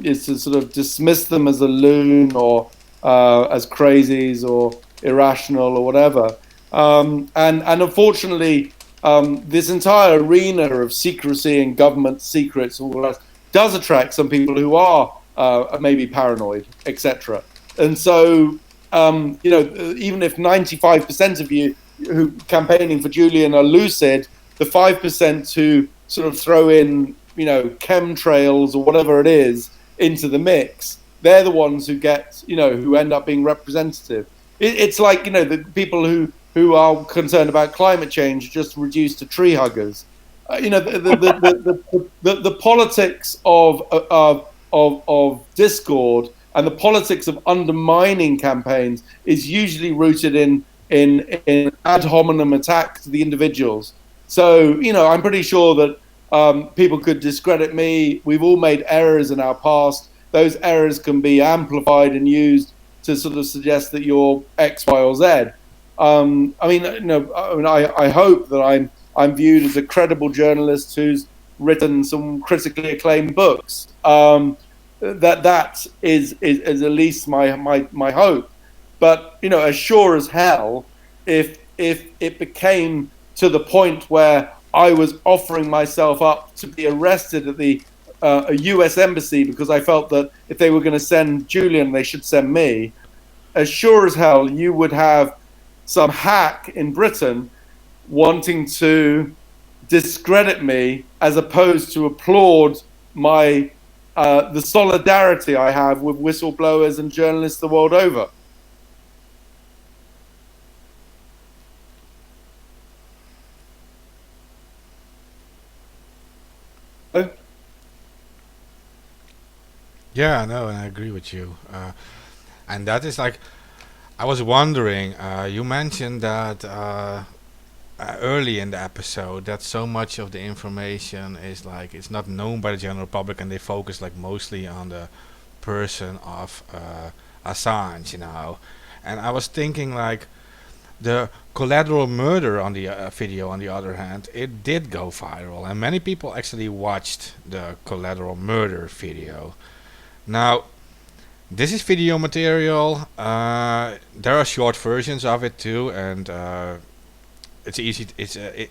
is to sort of dismiss them as a loon or as crazies or irrational or whatever. And unfortunately, this entire arena of secrecy and government secrets all that does attract some people who are maybe paranoid, etc. And so, even if 95% of you who campaigning for Julian are lucid, the 5% who sort of throw in, chemtrails or whatever it is into the mix, they're the ones who get, who end up being representative. It's like, the people who are concerned about climate change just reduced to tree huggers. The politics of discord and the politics of undermining campaigns is usually rooted in ad hominem attack to the individuals. So, I'm pretty sure that people could discredit me. We've all made errors in our past. Those errors can be amplified and used to sort of suggest that you're X, Y, or Z. I hope that I'm viewed as a credible journalist who's written some critically acclaimed books. That is at least my hope. But as sure as hell, if it became to the point where I was offering myself up to be arrested at the a U.S. embassy because I felt that if they were going to send Julian, they should send me. As sure as hell, you would have some hack in Britain wanting to discredit me as opposed to applaud my the solidarity I have with whistleblowers and journalists the world over. Yeah, no, and I agree with you. And that is like, I was wondering, you mentioned that early in the episode that so much of the information is like, it's not known by the general public, and they focus like mostly on the person of Assange, you know. And I was thinking like, the collateral murder on the video, on the other hand, it did go viral, and many people actually watched the collateral murder video. Now, this is video material. There are short versions of it too, and it's easy.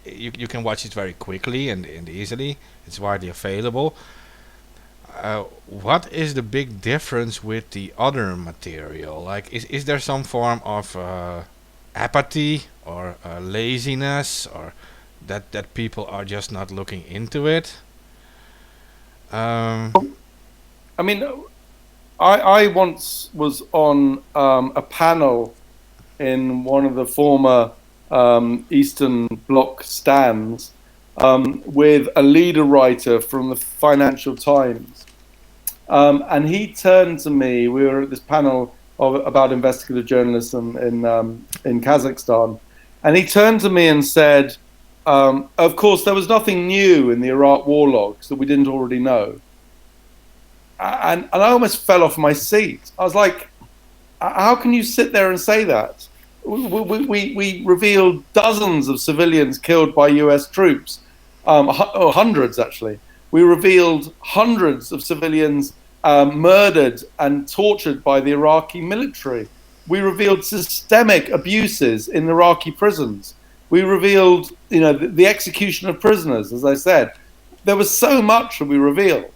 You can watch it very quickly and easily. It's widely available. What is the big difference with the other material? Like, is there some form of apathy or laziness, or that people are just not looking into it? I mean, I once was on a panel in one of the former Eastern Bloc stands with a leader writer from the Financial Times. And he turned to me, we were at this panel about investigative journalism in Kazakhstan, and he turned to me and said, of course, there was nothing new in the Iraq war logs that we didn't already know. And I almost fell off my seat. I was like, how can you sit there and say that? We revealed dozens of civilians killed by US troops, or hundreds actually. We revealed hundreds of civilians murdered and tortured by the Iraqi military. We revealed systemic abuses in Iraqi prisons. We revealed, the execution of prisoners, as I said. There was so much that we revealed.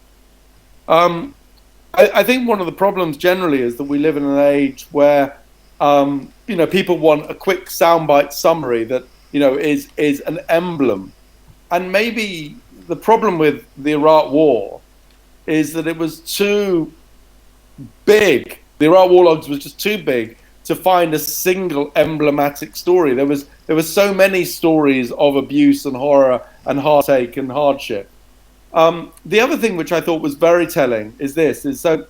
I think one of the problems generally is that we live in an age where, people want a quick soundbite summary that, is an emblem. And maybe the problem with the Iraq War is that it was too big. The Iraq War logs was just too big to find a single emblematic story. There was so many stories of abuse and horror and heartache and hardship. The other thing which I thought was very telling is so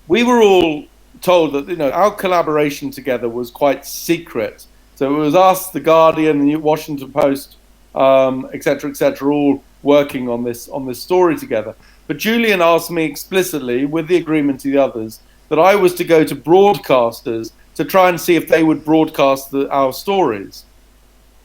we were all told that our collaboration together was quite secret. So it was us, the Guardian, the Washington Post, etc., all working on this story together. But Julian asked me explicitly, with the agreement of the others, that I was to go to broadcasters to try and see if they would broadcast our stories.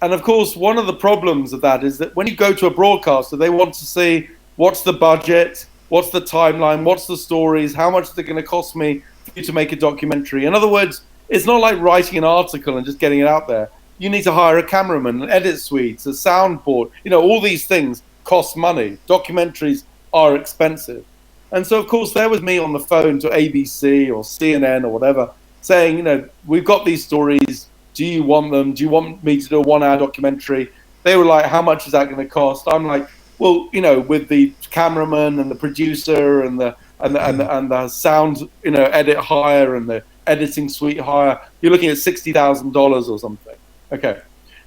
And of course, one of the problems of that is that when you go to a broadcaster, they want to see what's the budget, what's the timeline, what's the stories, how much is it going to cost me for you to make a documentary. In other words, it's not like writing an article and just getting it out there. You need to hire a cameraman, an edit suite, a soundboard. All these things cost money. Documentaries are expensive. And so, of course, there was me on the phone to ABC or CNN or whatever saying, we've got these stories. Do you want them? Do you want me to do a 1-hour documentary? They were like, how much is that going to cost? I'm like, well, with the cameraman and the producer and the sound, edit hire and the editing suite hire, you're looking at $60,000 or something. Okay.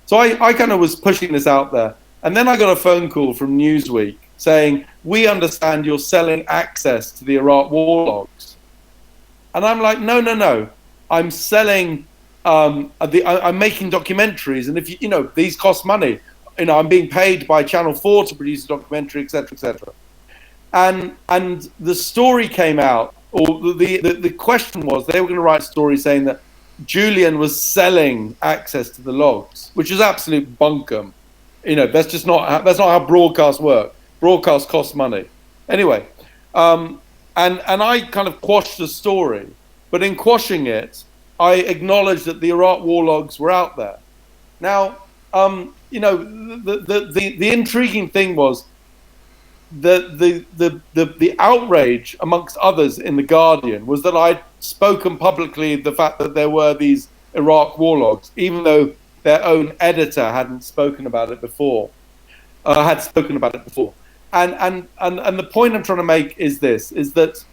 So I kind of was pushing this out there. And then I got a phone call from Newsweek saying, we understand you're selling access to the Iraq war logs. And I'm like, no. I'm selling, I'm making documentaries. And if these cost money, I'm being paid by Channel 4 to produce a documentary, etc. And the story came out, or the question was, they were going to write a story saying that Julian was selling access to the logs, which is absolute bunkum. That's not how broadcasts work. Broadcast costs money. Anyway, and I kind of quashed the story, but in quashing it, I acknowledged that the Iraq war logs were out there. Now, the intriguing thing was, the outrage amongst others in the Guardian was that I'd spoken publicly the fact that there were these Iraq war logs, even though their own editor hadn't spoken about it before, had spoken about it before. And the point I'm trying to make is this: is that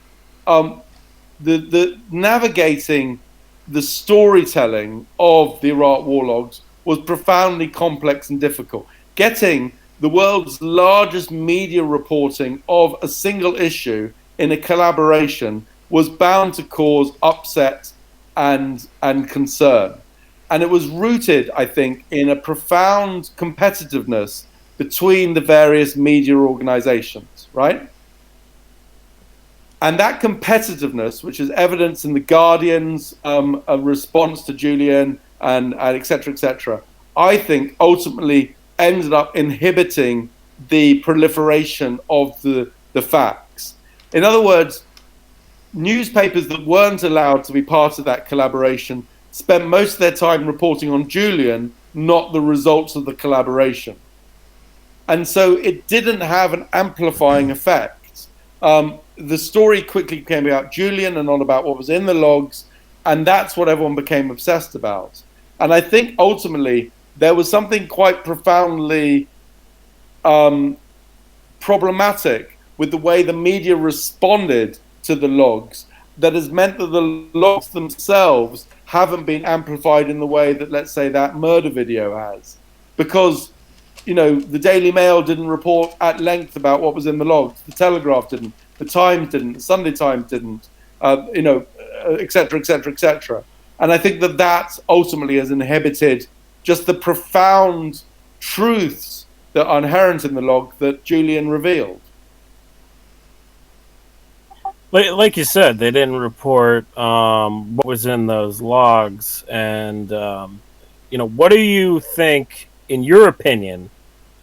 the navigating the storytelling of the Iraq war logs was profoundly complex and difficult. Getting the world's largest media reporting of a single issue in a collaboration was bound to cause upset and concern. And it was rooted, I think, in a profound competitiveness between the various media organizations, right? And that competitiveness, which is evidenced in the Guardian's a response to Julian and et cetera, I think ultimately ended up inhibiting the proliferation of the facts. In other words, newspapers that weren't allowed to be part of that collaboration spent most of their time reporting on Julian, not the results of the collaboration. And so it didn't have an amplifying effect. The story quickly became about Julian and not about what was in the logs, and that's what everyone became obsessed about. And I think ultimately there was something quite profoundly problematic with the way the media responded to the logs that has meant that the logs themselves haven't been amplified in the way that, let's say, that murder video has. Because, you know, the Daily Mail didn't report at length about what was in the logs. The Telegraph didn't. The Times didn't. The Sunday Times didn't. Et cetera. And I think that ultimately has inhibited just the profound truths that are inherent in the log that Julian revealed. Like you said, they didn't report what was in those logs. And, what do you think, in your opinion,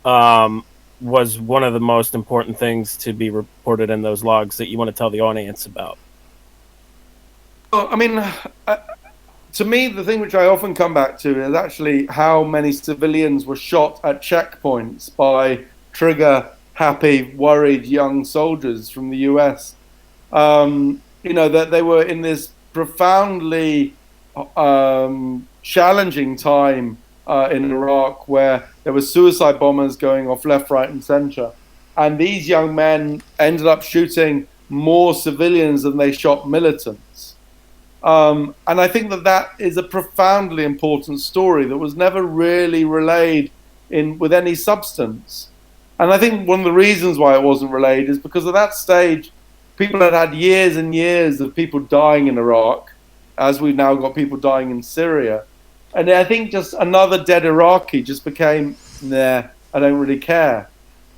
was one of the most important things to be reported in those logs that you want to tell the audience about? Well, I mean, to me, the thing which I often come back to is actually how many civilians were shot at checkpoints by trigger-happy, worried young soldiers from the US. That they were in this profoundly challenging time in Iraq, where there were suicide bombers going off left, right, and center. And these young men ended up shooting more civilians than they shot militants. And I think that is a profoundly important story that was never really relayed with any substance. And I think one of the reasons why it wasn't relayed is because at that stage, people had years and years of people dying in Iraq, as we've now got people dying in Syria. And I think just another dead Iraqi just became, nah, I don't really care.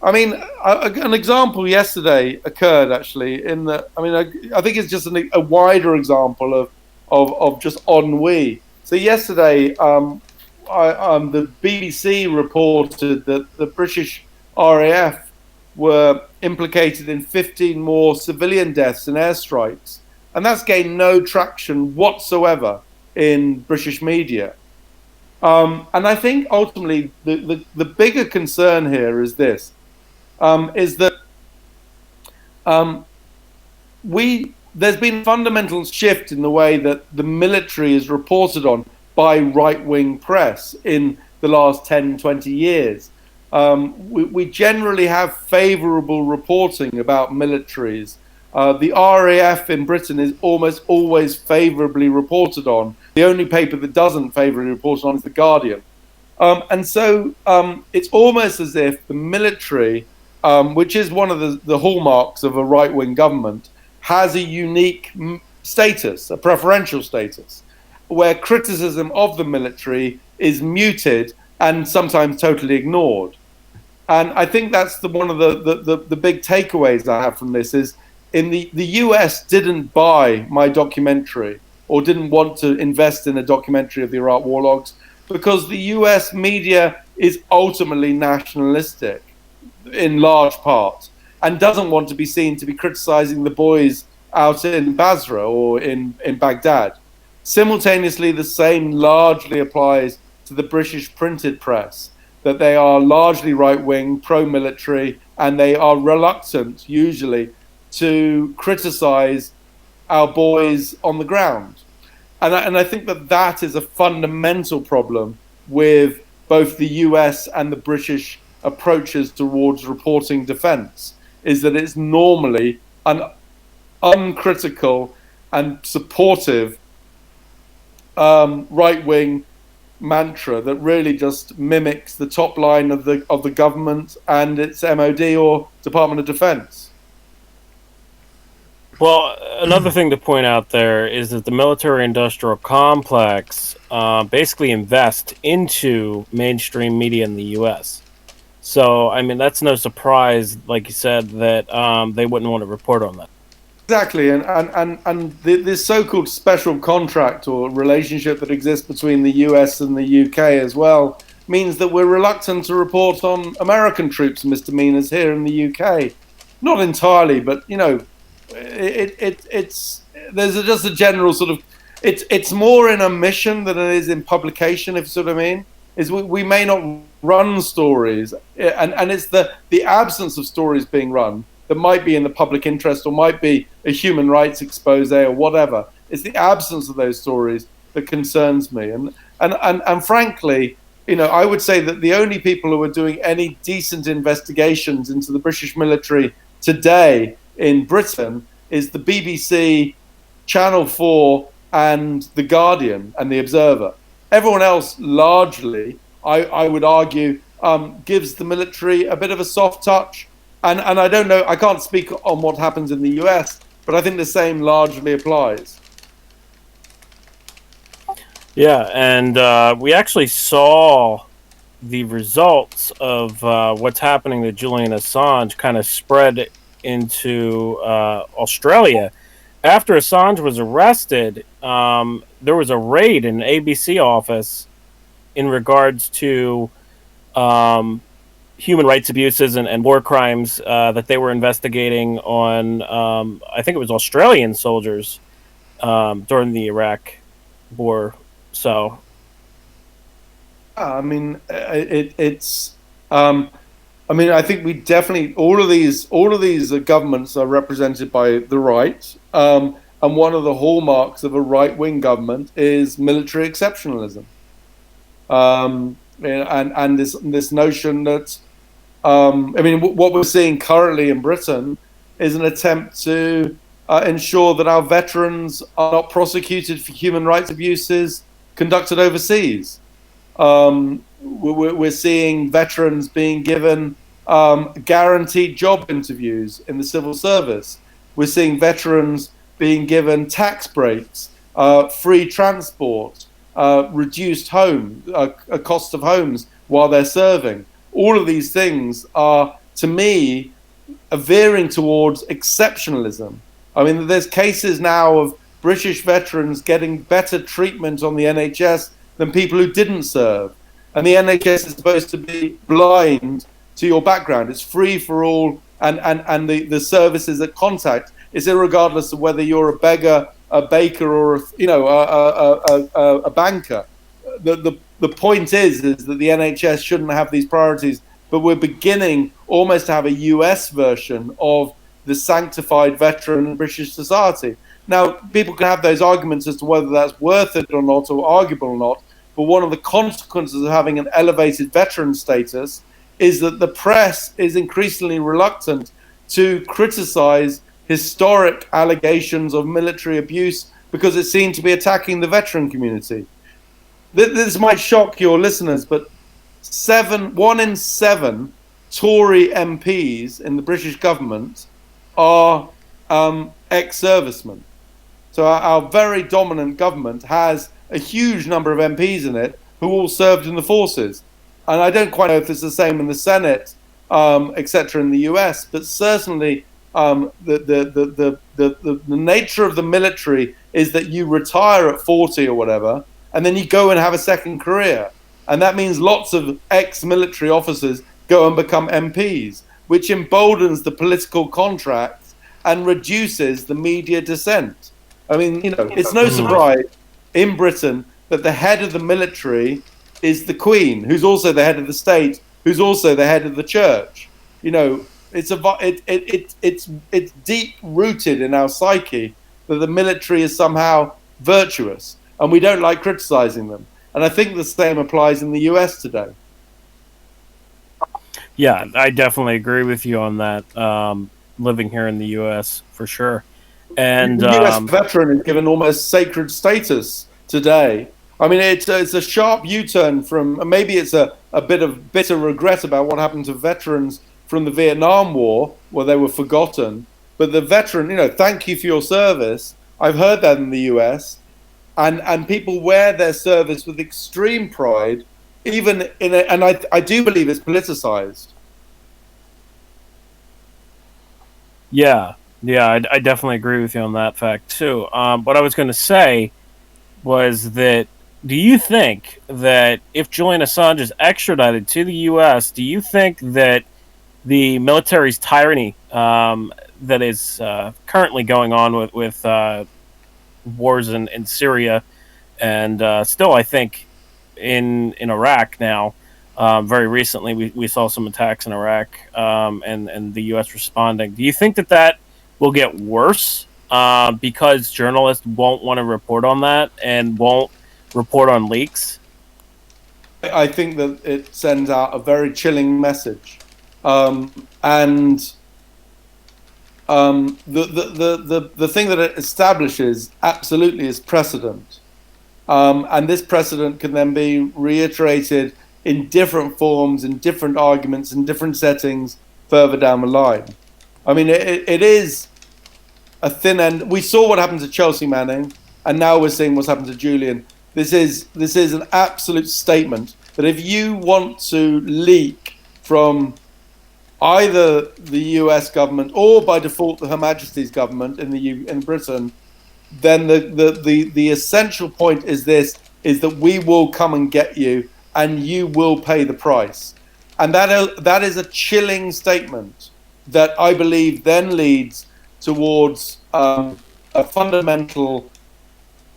I mean, an example yesterday occurred actually I think it's just a wider example of just ennui. So yesterday, the BBC reported that the British RAF were implicated in 15 more civilian deaths in airstrikes. And that's gained no traction whatsoever in British media. And I think ultimately the bigger concern here is this, is that there's been a fundamental shift in the way that the military is reported on by right-wing press in the last 10, 20 years. We generally have favourable reporting about militaries. The RAF in Britain is almost always favourably reported on. The only paper that doesn't favourably report on is The Guardian. And so it's almost as if the military, which is one of the hallmarks of a right-wing government, has a unique status, a preferential status, where criticism of the military is muted and sometimes totally ignored. And I think that's one of the big takeaways I have from this is the US didn't buy my documentary or didn't want to invest in a documentary of the Iraq war logs because the US media is ultimately nationalistic in large part and doesn't want to be seen to be criticizing the boys out in Basra or in Baghdad. Simultaneously, the same largely applies to the British printed press, that they are largely right-wing, pro-military, and they are reluctant usually to criticize our boys on the ground. And I think that is a fundamental problem with both the US and the British approaches towards reporting defense, is that it's normally an uncritical and supportive right-wing mantra that really just mimics the top line of the government and its MOD or Department of Defense. Well, another thing to point out there is that the military-industrial complex basically invests into mainstream media in the U.S. So, I mean, that's no surprise, like you said, that they wouldn't want to report on that. Exactly, and this so-called special contract or relationship that exists between the US and the UK as well means that we're reluctant to report on American troops' misdemeanors here in the UK. Not entirely, but it's there's just a general sort of it's more in omission than it is in publication, if you see what I mean. Is we may not run stories, and it's the absence of stories being run that might be in the public interest or might be a human rights expose or whatever. It's the absence of those stories that concerns me. And frankly, I would say that the only people who are doing any decent investigations into the British military today in Britain is the BBC, Channel 4, and The Guardian and The Observer. Everyone else largely, I would argue, gives the military a bit of a soft touch. And I don't know, I can't speak on what happens in the US, but I think the same largely applies. Yeah, and we actually saw the results of what's happening to Julian Assange kind of spread into Australia. After Assange was arrested, there was a raid in an ABC office in regards to human rights abuses and war crimes that they were investigating on, I think it was Australian soldiers during the Iraq war. So, I mean, it's. I mean, I think we definitely all of these governments are represented by the right, and one of the hallmarks of a right-wing government is military exceptionalism, and this notion that. I mean, what we're seeing currently in Britain is an attempt to ensure that our veterans are not prosecuted for human rights abuses conducted overseas. We're seeing veterans being given guaranteed job interviews in the civil service. We're seeing veterans being given tax breaks, free transport, reduced cost of homes while they're serving. All of these things are, to me, veering towards exceptionalism. I mean, there's cases now of British veterans getting better treatment on the NHS than people who didn't serve. And the NHS is supposed to be blind to your background. It's free for all, and the services at contact is irregardless of whether you're a beggar, a baker, or a banker. The point is that the NHS shouldn't have these priorities, but we're beginning almost to have a US version of the sanctified veteran in British society. Now, people can have those arguments as to whether that's worth it or not, or arguable or not, but one of the consequences of having an elevated veteran status is that the press is increasingly reluctant to criticize historic allegations of military abuse because it seemed to be attacking the veteran community. This might shock your listeners, but 1 in 7 Tory MPs in the British government are ex-servicemen. So our very dominant government has a huge number of MPs in it who all served in the forces. And I don't quite know if it's the same in the Senate, etc. in the US, but certainly the nature of the military is that you retire at 40 or whatever, and then you go and have a second career. And that means lots of ex-military officers go and become MPs, which emboldens the political contract and reduces the media dissent. I mean, it's no surprise in Britain that the head of the military is the Queen, who's also the head of the state, who's also the head of the church. It's deep rooted in our psyche that the military is somehow virtuous, and we don't like criticizing them. And I think the same applies in the US today. Yeah, I definitely agree with you on that. Living here in the U.S. for sure, and The US veteran is given almost sacred status today. I mean, it's a sharp U-turn from, maybe it's a bit of bitter regret about what happened to veterans from the Vietnam War, where they were forgotten. But the veteran, thank you for your service. I've heard that in the US, and people wear their service with extreme pride, even and I do believe it's politicized. yeah, I definitely agree with you on that fact too. What I was going to say was that, do you think that if Julian Assange is extradited to the U.S., do you think that the military's tyranny that is currently going on with wars in Syria and still, I think, in Iraq now, very recently we saw some attacks in Iraq, and the U.S. responding. Do you think that will get worse because journalists won't want to report on that and won't report on leaks? I think that it sends out a very chilling message, and the thing that it establishes absolutely is precedent, and this precedent can then be reiterated in different forms, in different arguments, in different settings further down the line. I mean, it is a thin end. We saw what happened to Chelsea Manning, and now we're seeing what's happened to Julian. This is an absolute statement that if you want to leak from either the US government or by default Her Majesty's government in Britain, then the essential point is that we will come and get you, and you will pay the price. And that is a chilling statement that I believe then leads towards a fundamental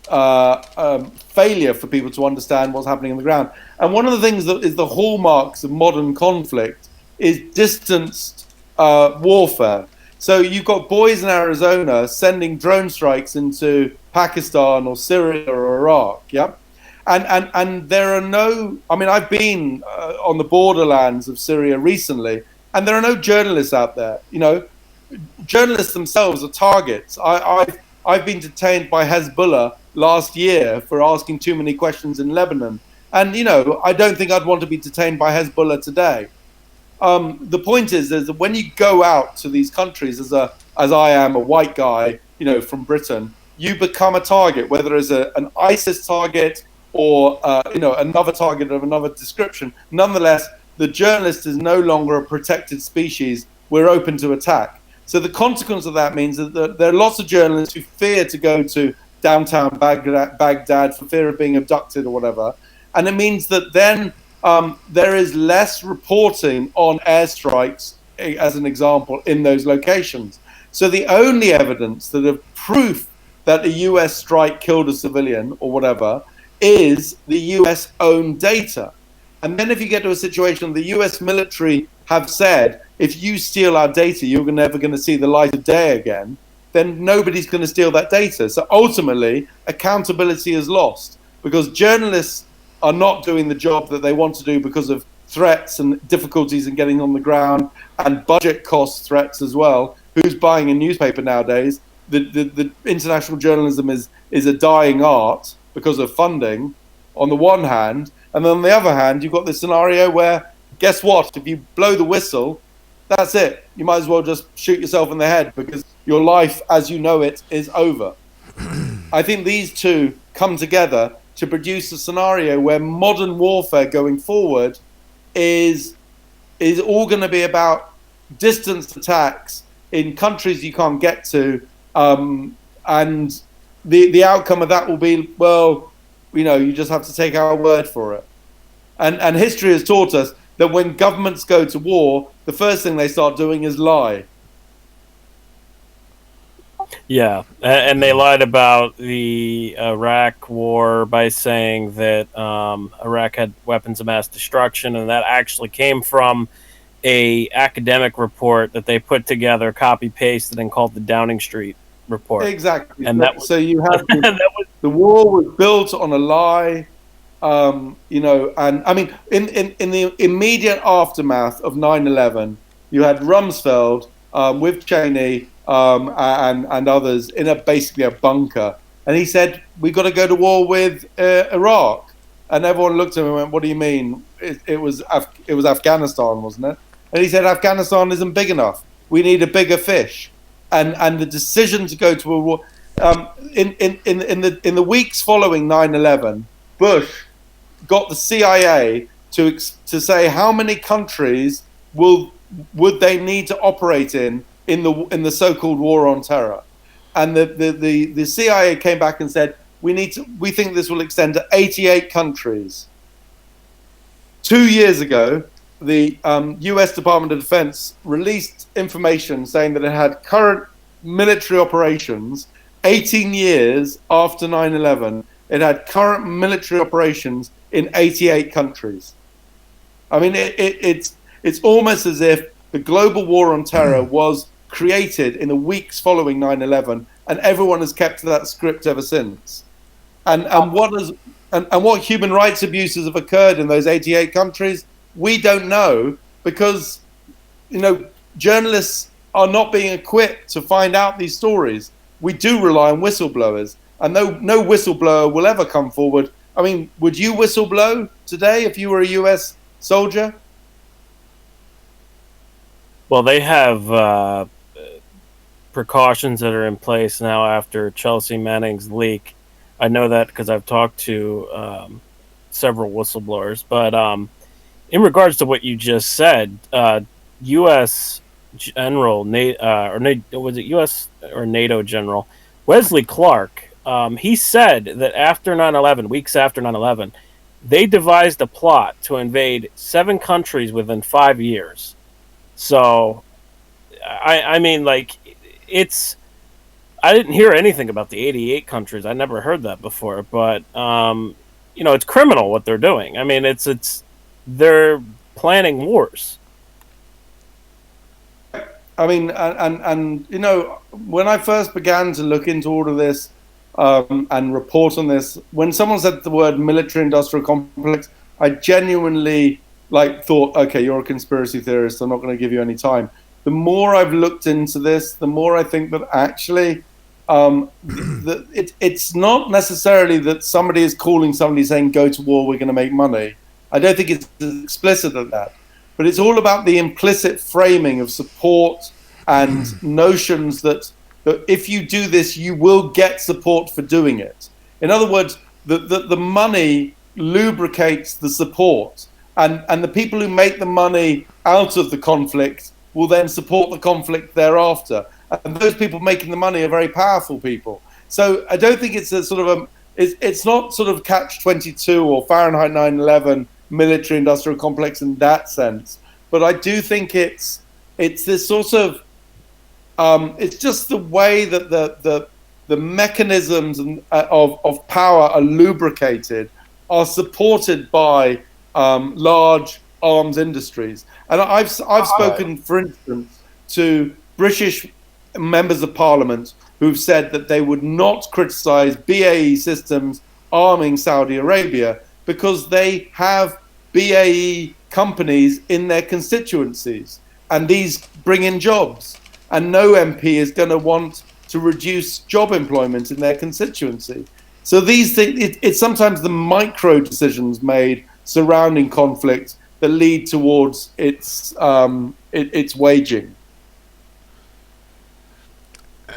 failure for people to understand what's happening on the ground. And one of the things that is the hallmarks of modern conflict is distanced warfare. So you've got boys in Arizona sending drone strikes into Pakistan or Syria or Iraq, yeah? And there are no, I mean, I've been on the borderlands of Syria recently, and there are no journalists out there. Journalists themselves are targets. I've been detained by Hezbollah last year for asking too many questions in Lebanon. And, I don't think I'd want to be detained by Hezbollah today. The point is that when you go out to these countries as I am, a white guy, from Britain, you become a target, whether as an ISIS target or, another target of another description. Nonetheless, the journalist is no longer a protected species. We're open to attack. So the consequence of that means that there are lots of journalists who fear to go to downtown Baghdad for fear of being abducted or whatever. And it means that then there is less reporting on airstrikes, as an example, in those locations. So the only evidence that of proof that a US strike killed a civilian or whatever is the US own data. And then if you get to a situation, the US military have said, if you steal our data, you're never going to see the light of day again, then nobody's going to steal that data. So ultimately, accountability is lost because journalists are not doing the job that they want to do because of threats and difficulties in getting on the ground and budget cost threats as well. Who's buying a newspaper nowadays? The international journalism is a dying art because of funding on the one hand, and then on the other hand, you've got this scenario where, guess what? If you blow the whistle, that's it. You might as well just shoot yourself in the head because your life as you know it is over. I think these two come together to produce a scenario where modern warfare going forward is all going to be about distanced attacks in countries you can't get to, and the outcome of that will be, well, you just have to take our word for it. And history has taught us that when governments go to war, the first thing they start doing is lie. Yeah, and they lied about the Iraq war by saying that Iraq had weapons of mass destruction, and that actually came from a academic report that they put together, copy pasted, and called the Downing Street report. Exactly. And that was, So you have that was the war was built on a lie. And I mean, in the immediate aftermath of 9/11, you had Rumsfeld with Cheney and others in basically a bunker, and he said we got to go to war with Iraq, and everyone looked at him and went, "What do you mean? It was Afghanistan, wasn't it?" And he said, "Afghanistan isn't big enough. We need a bigger fish," and the decision to go to a war in the weeks following 9/11, Bush got the CIA to say how many countries would they need to operate in the so-called war on terror, and the CIA came back and said we think this will extend to 88 countries. 2 years ago, the U.S. Department of Defense released information saying that it had current military operations 18 years after 9/11. It had current military operations in 88 countries. I mean, it's almost as if the global war on terror was created in the weeks following 9/11, and everyone has kept to that script ever since. And what human rights abuses have occurred in those 88 countries, we don't know, because journalists are not being equipped to find out these stories. We do rely on whistleblowers, and no whistleblower will ever come forward. I mean, would you whistleblow today if you were a U.S. soldier? Well, they have precautions that are in place now after Chelsea Manning's leak. I know that because I've talked to several whistleblowers. But in regards to what you just said, U.S. General, was it U.S. or NATO General Wesley Clark? He said that after 9/11, weeks after 9/11, they devised a plot to invade 7 countries within 5 years. So, I mean, like, I didn't hear anything about the 88 countries. I never heard that before. But it's criminal what they're doing. I mean, they're planning wars. I mean, and when I first began to look into all of this and report on this, when someone said the word military-industrial complex, I genuinely thought, okay, you're a conspiracy theorist. I'm not going to give you any time. The more I've looked into this, the more I think that actually it's not necessarily that somebody is calling somebody saying, go to war, we're going to make money. I don't think it's as explicit as that. But it's all about the implicit framing of support and notions that if you do this, you will get support for doing it. In other words, the money lubricates the support. And the people who make the money out of the conflict will then support the conflict thereafter. And those people making the money are very powerful people. So I don't think it's a sort of it's not sort of catch-22 or Fahrenheit 9/11 military-industrial complex in that sense. But I do think it's this sort of it's just the way that the mechanisms of power are lubricated, are supported by large arms industries. And I've spoken, for instance, to British members of Parliament who've said that they would not criticise BAE Systems arming Saudi Arabia because they have BAE companies in their constituencies, and these bring in jobs. And no MP is going to want to reduce job employment in their constituency. So these things, it's sometimes the micro decisions made surrounding conflict that lead towards its waging.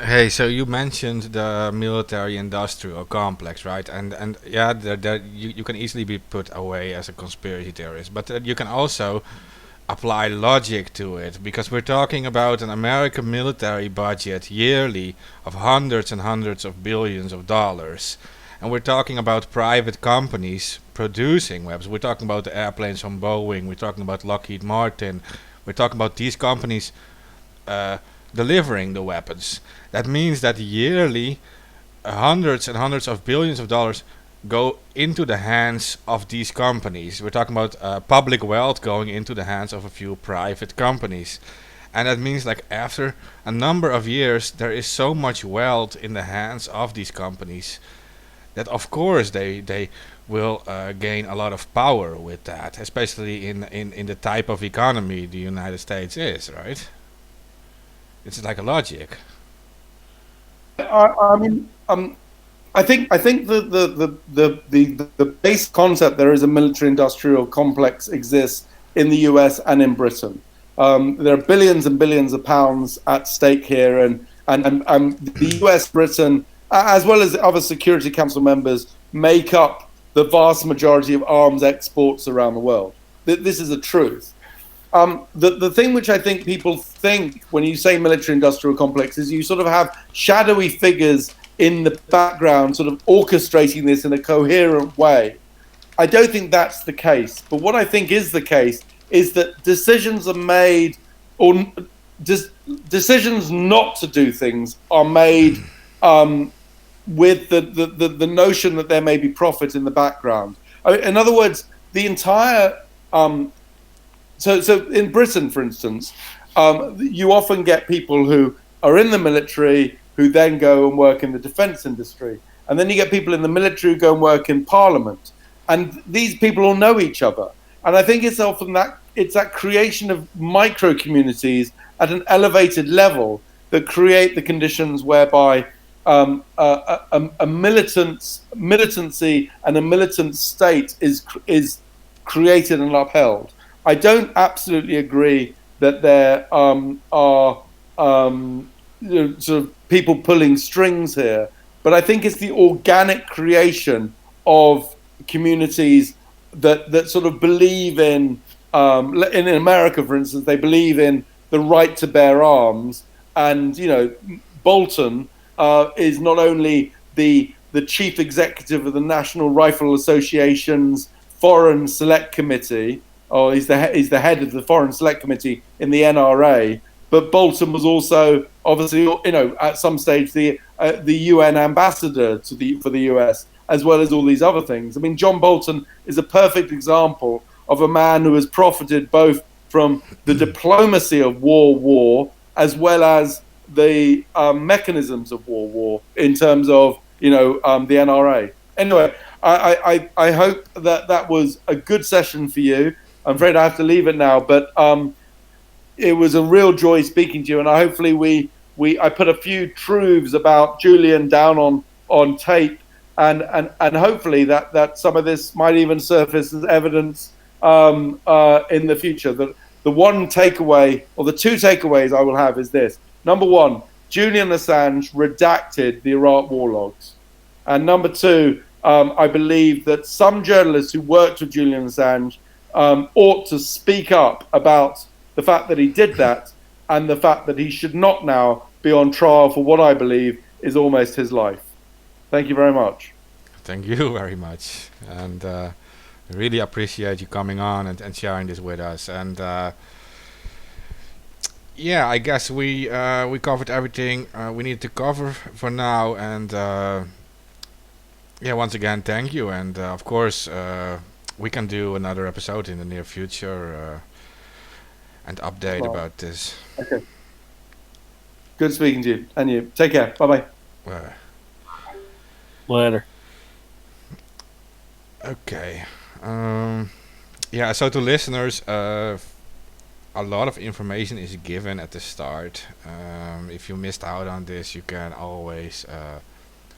Hey, so you mentioned the military-industrial complex, right? And yeah, you can easily be put away as a conspiracy theorist, but you can also apply logic to it, because we're talking about an American military budget yearly of hundreds and hundreds of billions of dollars. And we're talking about private companies producing weapons. We're talking about the airplanes from Boeing. We're talking about Lockheed Martin. We're talking about these companies delivering the weapons. That means that yearly hundreds and hundreds of billions of dollars go into the hands of these companies. We're talking about public wealth going into the hands of a few private companies. And that means, like, after a number of years, there is so much wealth in the hands of these companies that, of course, they will gain a lot of power with that, especially in the type of economy the United States is, right? It's like a logic. I mean, I think the base concept there is a military-industrial complex exists in the US and in Britain. There are billions and billions of pounds at stake here, and the US, Britain, as well as other Security Council members, make up the vast majority of arms exports around the world. This is a truth. The thing which I think people think when you say military-industrial complex is you sort of have shadowy figures in the background sort of orchestrating this in a coherent way. I don't think that's the case. But what I think is the case is that decisions are made, or decisions not to do things are made with the notion that there may be profit in the background. In other words, the entire so in Britain, for instance, you often get people who are in the military who then go and work in the defence industry, and then you get people in the military who go and work in Parliament, and these people all know each other. And I think it's often that creation of micro communities at an elevated level that create the conditions whereby a militancy and a militant state is created and upheld. I don't absolutely agree that there are sort of people pulling strings here, but I think it's the organic creation of communities that sort of believe in America, for instance, they believe in the right to bear arms, and Bolton is not only the chief executive of the National Rifle Association's Foreign Select Committee, or he's the head of the Foreign Select Committee in the NRA, but Bolton was also obviously at some stage the UN ambassador for the US, as well as all these other things. I mean, John Bolton is a perfect example of a man who has profited both from the diplomacy of war, as well as the mechanisms of war in terms of the NRA. Anyway, I hope that was a good session for you. I'm afraid I have to leave it now, but it was a real joy speaking to you, and hopefully I put a few truths about Julian down on tape, and hopefully that some of this might even surface as evidence in the future. The one takeaway, or the two takeaways I will have is this. Number one, Julian Assange redacted the Iraq war logs. And number two, I believe that some journalists who worked with Julian Assange ought to speak up about the fact that he did that, and the fact that he should not now be on trial for what I believe is almost his life. Thank you very much. Thank you very much. And really appreciate you coming on and sharing this with us. And yeah, I guess we covered everything we need to cover for now. And yeah, once again, thank you. And of course, we can do another episode in the near future and update about this. Okay. Good speaking to you. And you. Take care. Bye-bye. Later. Okay. Yeah, so to listeners, a lot of information is given at the start. If you missed out on this, you can always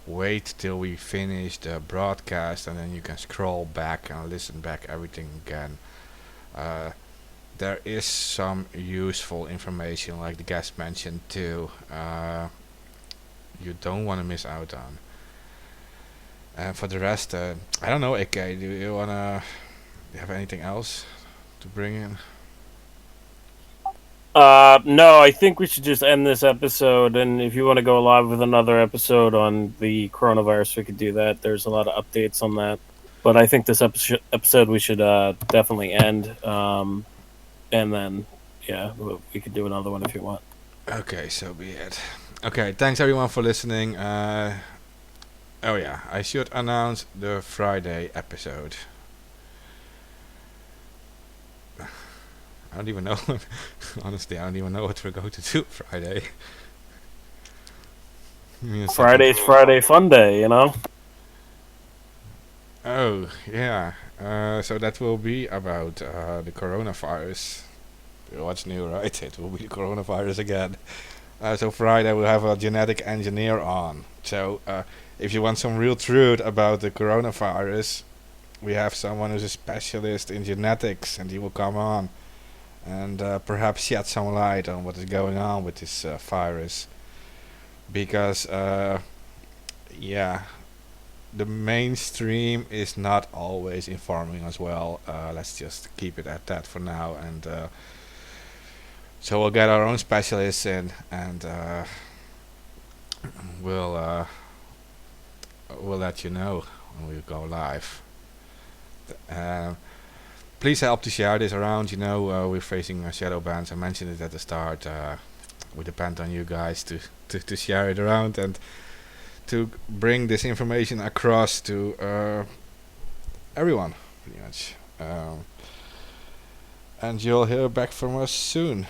wait till we finish the broadcast, and then you can scroll back and listen back everything again. There is some useful information, like the guest mentioned too, you don't want to miss out on. And for the rest, I don't know, AK, do you have anything else to bring in? No, I think we should just end this episode, and if you want to go live with another episode on the coronavirus, we could do that. There's a lot of updates on that. But I think this episode we should definitely end. And then, yeah, we could do another one if you want. Okay, so be it. Okay, thanks everyone for listening. Oh yeah, I should announce the Friday episode. I don't even know. Honestly, I don't even know what we're going to do Friday. Give me a second. Friday's Friday Fun Day, you know. Oh yeah. So that will be about the coronavirus. What's new, right? It will be the coronavirus again. So Friday we'll have a genetic engineer on. So if you want some real truth about the coronavirus, we have someone who's a specialist in genetics, and he will come on and perhaps shed some light on what is going on with this virus. Because yeah, the mainstream is not always informing us well. Let's just keep it at that for now, and so we'll get our own specialists in, and we'll let you know when we go live. Uh, Please help to share this around. We're facing shadow bans. I mentioned it at the start. We depend on you guys to share it around and to bring this information across to everyone, pretty much. And you'll hear back from us soon.